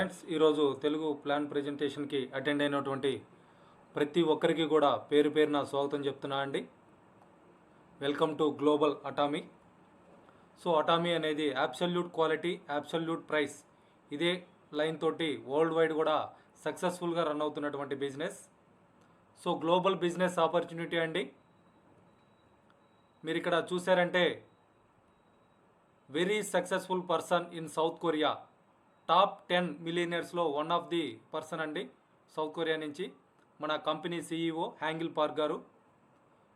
Friends, ఈరోజు Telugu plan ప్రజెంటేషన్కి attend అయినటువంటి ప్రతి ఒక్కరికి కూడా పేరు పేరున స్వాగతం చెప్తున్నా అండి. Welcome to global Atomy. So Atomy అనేది అబ్సల్యూట్ క్వాలిటీ, అబ్సల్యూట్ ప్రైస్, ఇదే లైన్ తోటి వరల్డ్ వైడ్ కూడా సక్సెస్ఫుల్గా రన్ అవుతున్నటువంటి business. So global business opportunity అండి. మీరు ఇక్కడ చూసారంటే very successful person in South Korea, top 10 మిలియనర్స్లో వన్ ఆఫ్ ది పర్సన్ అండి. సౌత్ కొరియా నుంచి మన కంపెనీ CEO హ్యాంగిల్ పార్క్ గారు.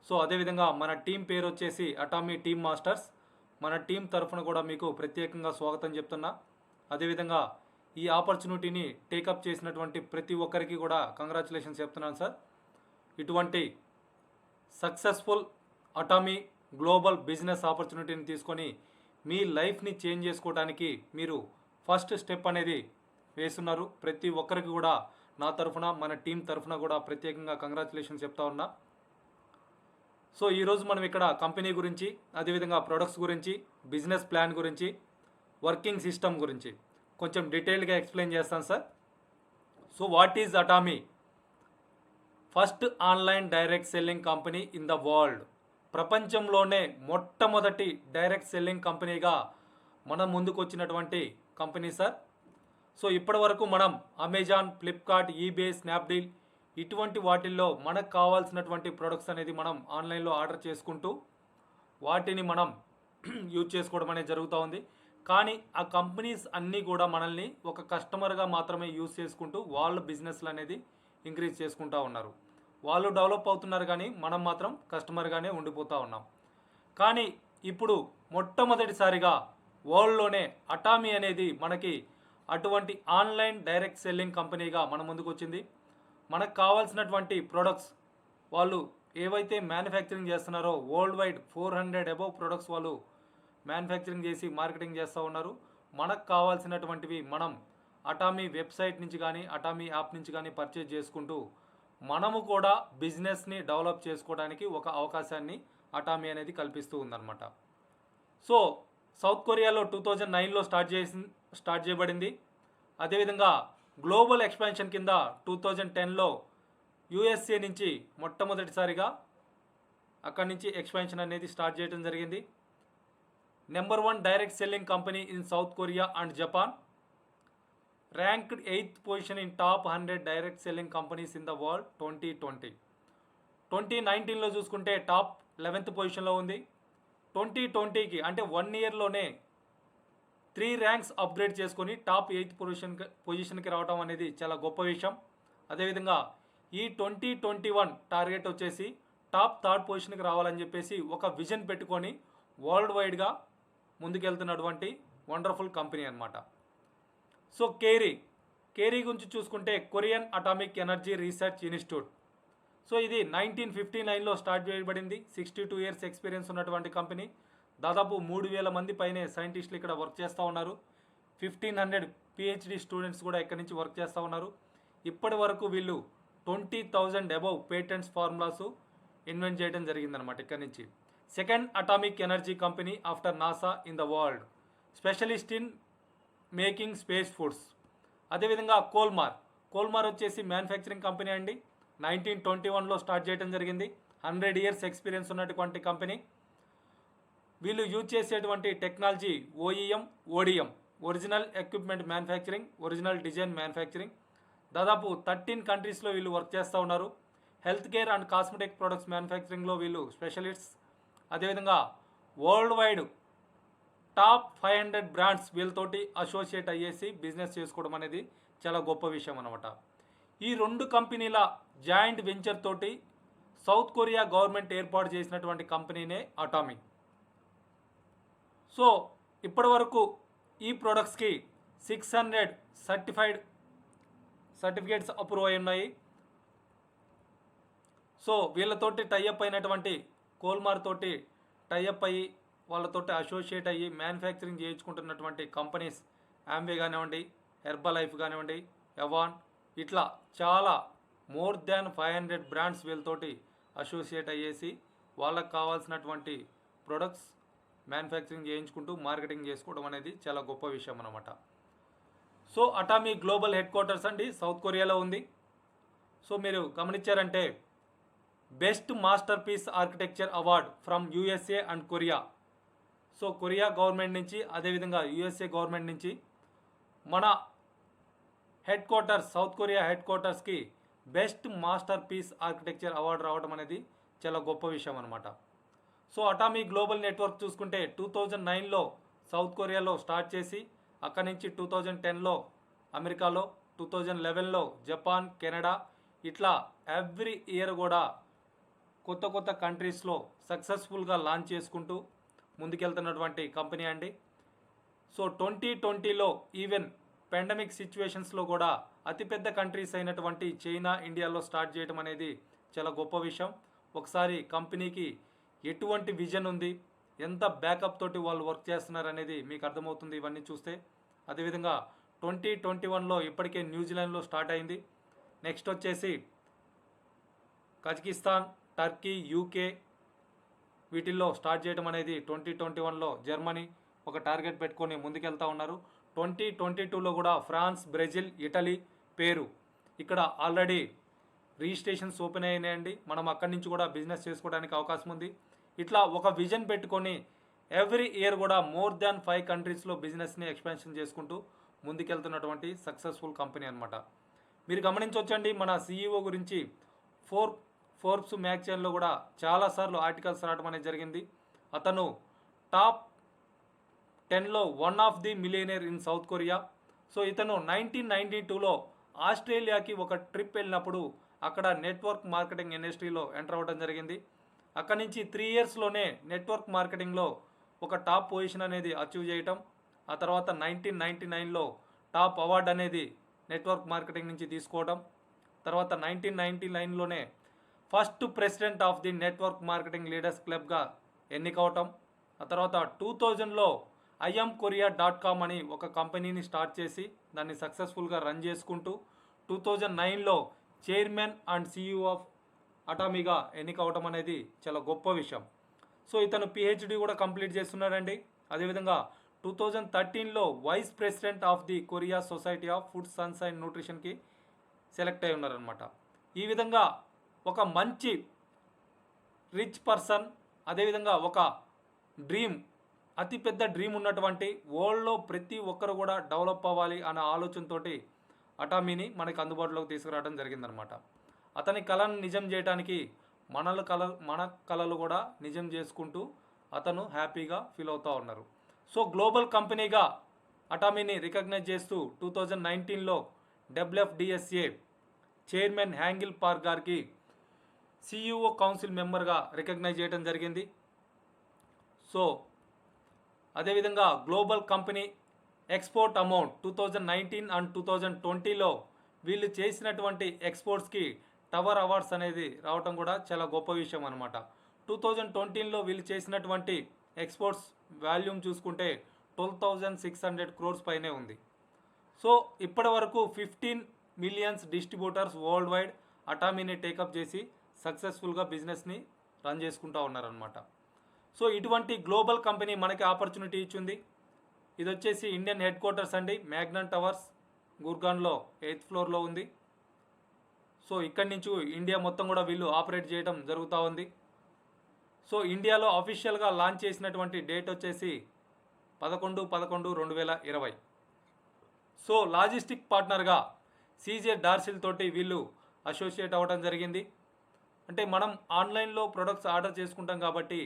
సో అదేవిధంగా మన టీం పేరు వచ్చేసి అటామీ టీమ్ మాస్టర్స్. మన టీం తరఫున కూడా మీకు ప్రత్యేకంగా స్వాగతం చెప్తున్నా. అదేవిధంగా ఈ ఆపర్చునిటీని టేకప్ చేసినటువంటి ప్రతి ఒక్కరికి కూడా కంగ్రాచులేషన్స్ చెప్తున్నాను సార్. ఇటువంటి సక్సెస్ఫుల్ అటామీ గ్లోబల్ బిజినెస్ ఆపర్చునిటీని తీసుకొని మీ లైఫ్ని చేంజ్ చేసుకోవడానికి మీరు ఫస్ట్ స్టెప్ అనేది వేస్తున్నారు. ప్రతి ఒక్కరికి కూడా నా తరఫున, మన టీం తరఫున కూడా ప్రత్యేకంగా కంగ్రాచులేషన్స్ చెప్తా ఉన్నా. సో ఈరోజు మనం ఇక్కడ కంపెనీ గురించి, అదేవిధంగా ప్రొడక్ట్స్ గురించి, బిజినెస్ ప్లాన్ గురించి, వర్కింగ్ సిస్టమ్ గురించి కొంచెం డీటెయిల్గా ఎక్స్ప్లెయిన్ చేస్తాను sir. So what is Atomy? First online direct selling company in the world. ప్రపంచంలోనే మొట్టమొదటి డైరెక్ట్ సెల్లింగ్ కంపెనీగా మనం ముందుకు వచ్చినటువంటి కంపెనీ సార్. సో ఇప్పటి వరకు మనం అమెజాన్, ఫ్లిప్కార్ట్, ఈబే, స్నాప్డీల్ ఇటువంటి వాటిల్లో మనకు కావాల్సినటువంటి ప్రొడక్ట్స్ అనేది మనం ఆన్లైన్లో ఆర్డర్ చేసుకుంటూ వాటిని మనం యూజ్ చేసుకోవడం అనేది జరుగుతూ ఉంది. కానీ ఆ కంపెనీస్ అన్నీ కూడా మనల్ని ఒక కస్టమర్గా మాత్రమే యూజ్ చేసుకుంటూ వాళ్ళ బిజినెస్లు అనేది ఇంక్రీజ్ చేసుకుంటూ ఉన్నారు. వాళ్ళు డెవలప్ అవుతున్నారు, కానీ మనం మాత్రం కస్టమర్గానే ఉండిపోతూ ఉన్నాం. కానీ ఇప్పుడు మొట్టమొదటిసారిగా వరల్డ్లోనే అటామీ అనేది మనకి అటువంటి ఆన్లైన్ డైరెక్ట్ సెల్లింగ్ కంపెనీగా మన ముందుకు వచ్చింది. మనకు కావాల్సినటువంటి ప్రొడక్ట్స్ వాళ్ళు ఏవైతే మ్యానుఫ్యాక్చరింగ్ చేస్తున్నారో వరల్డ్ వైడ్ 400 అబవ్ ప్రొడక్ట్స్ వాళ్ళు మ్యానుఫ్యాక్చరింగ్ చేసి మార్కెటింగ్ చేస్తూ ఉన్నారు. మనకు కావాల్సినటువంటివి మనం అటామీ వెబ్సైట్ నుంచి కానీ, అటామీ యాప్ నుంచి కానీ పర్చేజ్ చేసుకుంటూ మనము కూడా బిజినెస్ని డెవలప్ చేసుకోవడానికి ఒక అవకాశాన్ని అటామీ అనేది కల్పిస్తూ ఉందన్నమాట. సో సౌత్ కొరియాలో 2009లో స్టార్ట్ చేయబడింది. అదేవిధంగా గ్లోబల్ ఎక్స్పాన్షన్ కింద 2010లో USA నుంచి మొట్టమొదటిసారిగా అక్కడి నుంచి ఎక్స్పాన్షన్ అనేది స్టార్ట్ చేయడం జరిగింది. Number 1 direct selling company in South Korea and Japan. Ranked 8th position in top 100 direct selling companies in the world 2020. 2019లో చూసుకుంటే టాప్ 11th పొజిషన్లో ఉంది. 2020కి అంటే 1 ఇయర్లోనే 3 ర్యాంక్స్ అప్గ్రేడ్ చేసుకొని టాప్ 8th పొజిషన్కి రావడం అనేది చాలా గొప్ప విషయం. అదేవిధంగా ఈ 2021 టార్గెట్ వచ్చేసి టాప్ 3rd పొజిషన్కి రావాలని చెప్పేసి ఒక విజన్ పెట్టుకొని వరల్డ్ వైడ్గా ముందుకెళ్తున్నటువంటి వండర్ఫుల్ కంపెనీ అనమాట. సో కేరీ గురించి చూసుకుంటే Korean atomic energy research institute. So ఇది 1959లో స్టార్ట్ చేయబడింది. 62 ఇయర్స్ ఎక్స్పీరియన్స్ ఉన్నటువంటి కంపెనీ. దాదాపు 3000 మంది పైనే సైంటిస్టులు ఇక్కడ వర్క్ చేస్తూ ఉన్నారు. 1500 PhD స్టూడెంట్స్ కూడా ఇక్కడ నుంచి వర్క్ చేస్తూ ఉన్నారు. ఇప్పటి వరకు వీళ్ళు 20,000 అబవ్ పేటెంట్స్ ఫార్ములాస్ ఇన్వెంట్ చేయడం జరిగిందనమాట ఇక్కడ నుంచి. Second atomic energy company after NASA in the world, specialist in making space foods. అదేవిధంగా కోల్మార్ వచ్చేసి మ్యానుఫ్యాక్చరింగ్ కంపెనీ అండి. 1921లో స్టార్ట్ చేయడం జరిగింది. 100 ఇయర్స్ ఎక్స్పీరియన్స్ ఉన్నటువంటి కంపెనీ. వీళ్ళు యూజ్ చేసేటువంటి technology OEM, original equipment manufacturing, original design manufacturing. దాదాపు 13 కంట్రీస్లో వీళ్ళు వర్క్ చేస్తూ ఉన్నారు. Health care and cosmetic products మ్యానుఫ్యాక్చరింగ్లో వీళ్ళు స్పెషలిస్ట్స్. అదేవిధంగా వరల్డ్ వైడ్ టాప్ 500 బ్రాండ్స్ వీళ్ళతోటి అసోసియేట్ అయ్యేసి బిజినెస్ చేసుకోవడం అనేది చాలా గొప్ప విషయం అనమాట. ఈ 2 కంపెనీల జాయింట్ వెంచర్ తోటి సౌత్ కొరియా గవర్నమెంట్ ఏర్పాటు చేసినటువంటి కంపెనీనే అటామీ. సో ఇప్పటి వరకు ఈ ప్రొడక్ట్స్కి 600 సర్టిఫికేట్స్ అప్రూవ్ అయి ఉన్నాయి. సో వీళ్ళతోటి టైఅప్ అయినటువంటి కోల్మార్ తోటి టైఅప్ అయ్యి వాళ్ళతోటి అసోసియేట్ అయ్యి మ్యానుఫ్యాక్చరింగ్ చేయించుకుంటున్నటువంటి కంపెనీస్ ఆంబే కానివ్వండి, హెర్బలైఫ్ కానివ్వండి, ఎవాన్, ఇట్లా చాలా మోర్ దాన్ 500 బ్రాండ్స్ వీళ్ళతోటి అసోసియేట్ అయ్యేసి వాళ్ళకు కావాల్సినటువంటి ప్రొడక్ట్స్ మ్యానుఫ్యాక్చరింగ్ చేయించుకుంటూ మార్కెటింగ్ చేసుకోవడం అనేది చాలా గొప్ప విషయం అన్నమాట. So Atomy global head quarters అండి సౌత్ కొరియాలో ఉంది. సో మీరు గమనించారంటే best master piece architecture award from USA and Korea. So Korea government నుంచి అదేవిధంగా యూఎస్ఏ గవర్నమెంట్ నుంచి మన head quarters South Korea head క్వార్టర్స్కి best master piece architecture award రావడం అనేది చాలా గొప్ప విషయం అనమాట. సో అటామీ గ్లోబల్ నెట్వర్క్ చూసుకుంటే 2009లో సౌత్ కొరియాలో స్టార్ట్ చేసి అక్కడి నుంచి 2010లో అమెరికాలో, 2011లో జపాన్, కెనడా, ఇట్లా ఎవ్రీ ఇయర్ కూడా కొత్త కొత్త కంట్రీస్లో సక్సెస్ఫుల్గా లాంచ్ చేసుకుంటూ ముందుకెళ్తున్నటువంటి కంపెనీ అండి. సో 2020లో ఈవెన్ పాండమిక్ సిచ్యువేషన్స్లో కూడా అతిపెద్ద కంట్రీస్ అయినటువంటి చైనా, ఇండియాలో స్టార్ట్ చేయడం అనేది చాలా గొప్ప విషయం. ఒకసారి కంపెనీకి ఎటువంటి విజన్ ఉంది, ఎంత బ్యాకప్ తోటి వాళ్ళు వర్క్ చేస్తున్నారు అనేది మీకు అర్థమవుతుంది ఇవన్నీ చూస్తే. అదేవిధంగా 2021లో ఇప్పటికే న్యూజిలాండ్లో స్టార్ట్ అయింది. నెక్స్ట్ వచ్చేసి కజకిస్తాన్, టర్కీ, యూకే వీటిల్లో స్టార్ట్ చేయడం అనేది 2021లో జర్మనీ ఒక టార్గెట్ పెట్టుకొని ముందుకెళ్తూ ఉన్నారు. 2022లో కూడా ఫ్రాన్స్, బ్రెజిల్, ఇటలీ, పేరు ఇక్కడ ఆల్రెడీ రిజిస్ట్రేషన్స్ ఓపెన్ అయినాయండి. మనం అక్కడి నుంచి కూడా బిజినెస్ చేసుకోవడానికి అవకాశం ఉంది. ఇట్లా ఒక విజన్ పెట్టుకొని ఎవ్రీ ఇయర్ కూడా మోర్ దాన్ 5 కంట్రీస్లో బిజినెస్ని ఎక్స్పాన్షన్ చేసుకుంటూ ముందుకెళ్తున్నటువంటి సక్సెస్ఫుల్ కంపెనీ అనమాట. మీరు గమనించవచ్చండి మన సీఈఓ గురించి ఫోర్బ్స్ మ్యాగజైన్లో కూడా చాలాసార్లు ఆర్టికల్స్ రావడం అనేది జరిగింది. అతను టాప్ 10లో one of the millionaire in South Korea. So ఇతను 1992లో ఆస్ట్రేలియాకి ఒక ట్రిప్ వెళ్ళినప్పుడు అక్కడ నెట్వర్క్ మార్కెటింగ్ ఇండస్ట్రీలో ఎంటర్ అవ్వడం జరిగింది. అక్కడి నుంచి 3 ఇయర్స్లోనే నెట్వర్క్ మార్కెటింగ్లో ఒక టాప్ పొజిషన్ అనేది అచీవ్ చేయటం, ఆ తర్వాత 1999లో టాప్ అవార్డ్ అనేది నెట్వర్క్ మార్కెటింగ్ నుంచి తీసుకోవడం, తర్వాత 1999లోనే first president of the network marketing leaders క్లబ్గా ఎన్నికవటం, ఆ తర్వాత 2000లో IamKorea.com అని ఒక కంపెనీని స్టార్ట్ చేసి దాన్ని సక్సెస్ఫుల్గా రన్ చేసుకుంటూ 2009లో చైర్మన్ అండ్ CEO ఆఫ్ అటామీగా ఎన్నికవటం అనేది చాలా గొప్ప విషయం. సో ఇతను PhD కూడా కంప్లీట్ చేస్తున్నాడండి. అదేవిధంగా 2013లో vice president of the Korea society of food science and న్యూట్రిషన్కి సెలెక్ట్ అయి ఉన్నారనమాట. ఈ విధంగా ఒక మంచి రిచ్ పర్సన్, అదేవిధంగా ఒక డ్రీమ్, అతిపెద్ద డ్రీమ్ ఉన్నటువంటి వరల్డ్లో ప్రతి ఒక్కరు కూడా డెవలప్ అవ్వాలి అనే ఆలోచనతోటి అటామీని మనకి అందుబాటులోకి తీసుకురావడం జరిగిందనమాట. అతని కళను నిజం చేయడానికి మన కళలు కూడా నిజం చేసుకుంటూ అతను హ్యాపీగా ఫీల్ అవుతూ ఉన్నారు. సో గ్లోబల్ కంపెనీగా అటామీని రికగ్నైజ్ చేస్తూ 2019లో WFDSA చైర్మన్ హ్యాంగిల్ పార్క్ గారికి CEO కౌన్సిల్ మెంబర్గా రికగ్నైజ్ చేయడం జరిగింది. సో అదేవిధంగా global company export amount 2019 and 2020లో వీళ్ళు చేసినటువంటి ఎక్స్పోర్ట్స్కి టవర్ అవార్డ్స్ అనేది రావటం కూడా చాలా గొప్ప విషయం అనమాట. 2020లో వీళ్ళు చేసినటువంటి ఎక్స్పోర్ట్స్ వాల్యూమ్ చూసుకుంటే 12,600 crores పైనే ఉంది. సో ఇప్పటి వరకు 15 మిలియన్స్ డిస్ట్రిబ్యూటర్స్ వరల్డ్ వైడ్ అటామీని టేకప్ చేసి సక్సెస్ఫుల్గా బిజినెస్ని రన్ చేసుకుంటూ ఉన్నారనమాట. సో ఇటువంటి గ్లోబల్ కంపెనీ మనకి ఆపర్చునిటీ ఇచ్చింది. ఇది వచ్చేసి ఇండియన్ హెడ్ క్వార్టర్స్ అండి, మ్యాగ్నన్ టవర్స్ గుర్గాన్లో 8th ఫ్లోర్లో ఉంది. సో ఇక్కడి నుంచి ఇండియా మొత్తం కూడా వీళ్ళు ఆపరేట్ చేయడం జరుగుతూ ఉంది. సో ఇండియాలో అఫీషియల్గా లాంచ్ చేసినటువంటి డేట్ వచ్చేసి 11/11/2020. సో లాజిస్టిక్ పార్ట్నర్గా CJ డార్సిల్ తోటి వీళ్ళు అసోసియేట్ అవ్వడం జరిగింది. అంటే మనం ఆన్లైన్లో ప్రొడక్ట్స్ ఆర్డర్ చేసుకుంటాం కాబట్టి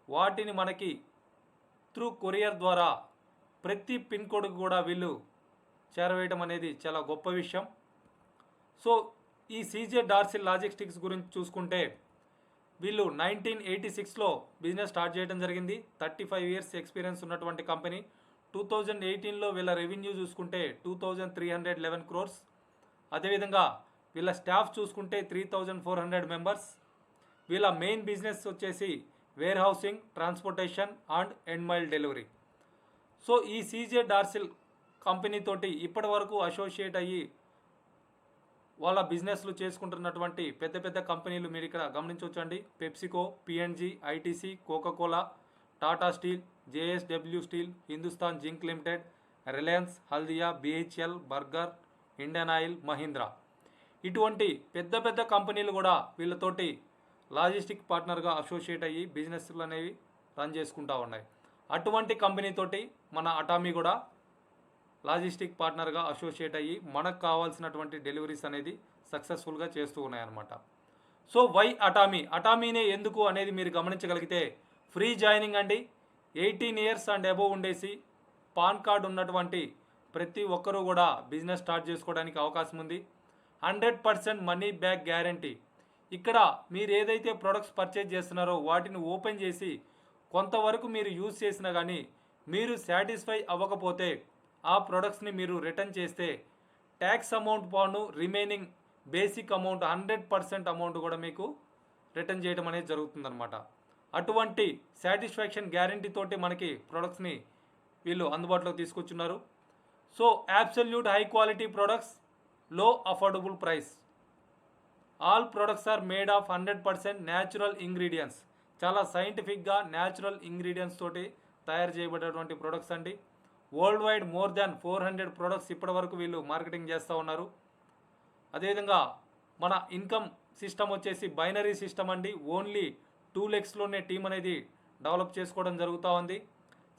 వాటిని మనకి త్రూ కొరియర్ ద్వారా ప్రతి పిన్ కోడ్కి కూడా వీళ్ళు చేరవేయడం అనేది చాలా గొప్ప విషయం. సో ఈ CJ డార్సిల్ లాజిస్టిక్స్ గురించి చూసుకుంటే వీళ్ళు 1986లో బిజినెస్ స్టార్ట్ చేయడం జరిగింది. 35 years ఎక్స్పీరియన్స్ ఉన్నటువంటి కంపెనీ. 2018లో వీళ్ళ రెవెన్యూ చూసుకుంటే 2,311 crores. అదేవిధంగా వీళ్ళ స్టాఫ్ చూసుకుంటే 3,400 మెంబర్స్. వీళ్ళ మెయిన్ బిజినెస్ వచ్చేసి warehousing, transportation and end mile delivery. So ఈ CJ డార్సిల్ కంపెనీ తోటి ఇప్పటి వరకు అసోసియేట్ అయ్యి వాళ్ళ బిజినెస్లు చేసుకుంటున్నటువంటి పెద్ద పెద్ద కంపెనీలు మీరు ఇక్కడ గమనించవచ్చండి. PepsiCo, P&G, ITC, Coca Cola, Tata Steel, JSW Steel, Hindustan Zinc Limited, Reliance, Haldia, BHEL, Berger, Indian Oil, Mahindra. ఇటువంటి పెద్ద పెద్ద కంపెనీలు కూడా వీళ్ళతోటి లాజిస్టిక్ పార్ట్నర్గా అసోసియేట్ అయ్యి బిజినెస్లు అనేవి రన్ చేసుకుంటూ ఉన్నాయి. అటువంటి కంపెనీతోటి మన అటామీ కూడా లాజిస్టిక్ పార్ట్నర్గా అసోసియేట్ అయ్యి మనకు కావాల్సినటువంటి డెలివరీస్ అనేది సక్సెస్ఫుల్గా చేస్తూ ఉన్నాయన్నమాట. సో వై అటామీ, అటామీనే ఎందుకు అనేది మీరు గమనించగలిగితే ఫ్రీ జాయినింగ్ అండి. 18 years అండ్ అబోవ్ ఉండేసి పాన్ కార్డ్ ఉన్నటువంటి ప్రతి ఒక్కరూ కూడా బిజినెస్ స్టార్ట్ చేసుకోవడానికి అవకాశం ఉంది. 100% మనీ బ్యాక్ గ్యారంటీ. ఇక్కడ మీరు ఏదైతే ప్రొడక్ట్స్ పర్చేజ్ చేస్తున్నారో వాటిని ఓపెన్ చేసి కొంతవరకు మీరు యూజ్ చేసినా కానీ మీరు సాటిస్ఫై అవ్వకపోతే ఆ ప్రొడక్ట్స్ని మీరు రిటర్న్ చేస్తే ట్యాక్స్ అమౌంట్ పోను రిమైనింగ్ బేసిక్ అమౌంట్ 100% అమౌంట్ కూడా మీకు రిటర్న్ చేయడం అనేది జరుగుతుందన్నమాట. అటువంటి సాటిస్ఫాక్షన్ గ్యారంటీ తోటి మనకి ప్రొడక్ట్స్ని వీళ్ళు అందుబాటులోకి తీసుకొచ్చున్నారు. So absolute high quality products, low affordable price. All products are made of 100% natural ingredients. చాలా సైంటిఫిక్గా న్యాచురల్ ఇంగ్రీడియంట్స్ తోటి తయారు చేయబడేటువంటి ప్రొడక్ట్స్ అండి. World wide more than 400 products ఇప్పటి వరకు వీళ్ళు మార్కెటింగ్ చేస్తూ ఉన్నారు. అదేవిధంగా మన ఇన్కమ్ సిస్టమ్ వచ్చేసి బైనరీ సిస్టమ్ అండి. ఓన్లీ 2 lakhsలోనే టీం అనేది డెవలప్ చేసుకోవడం జరుగుతూ ఉంది.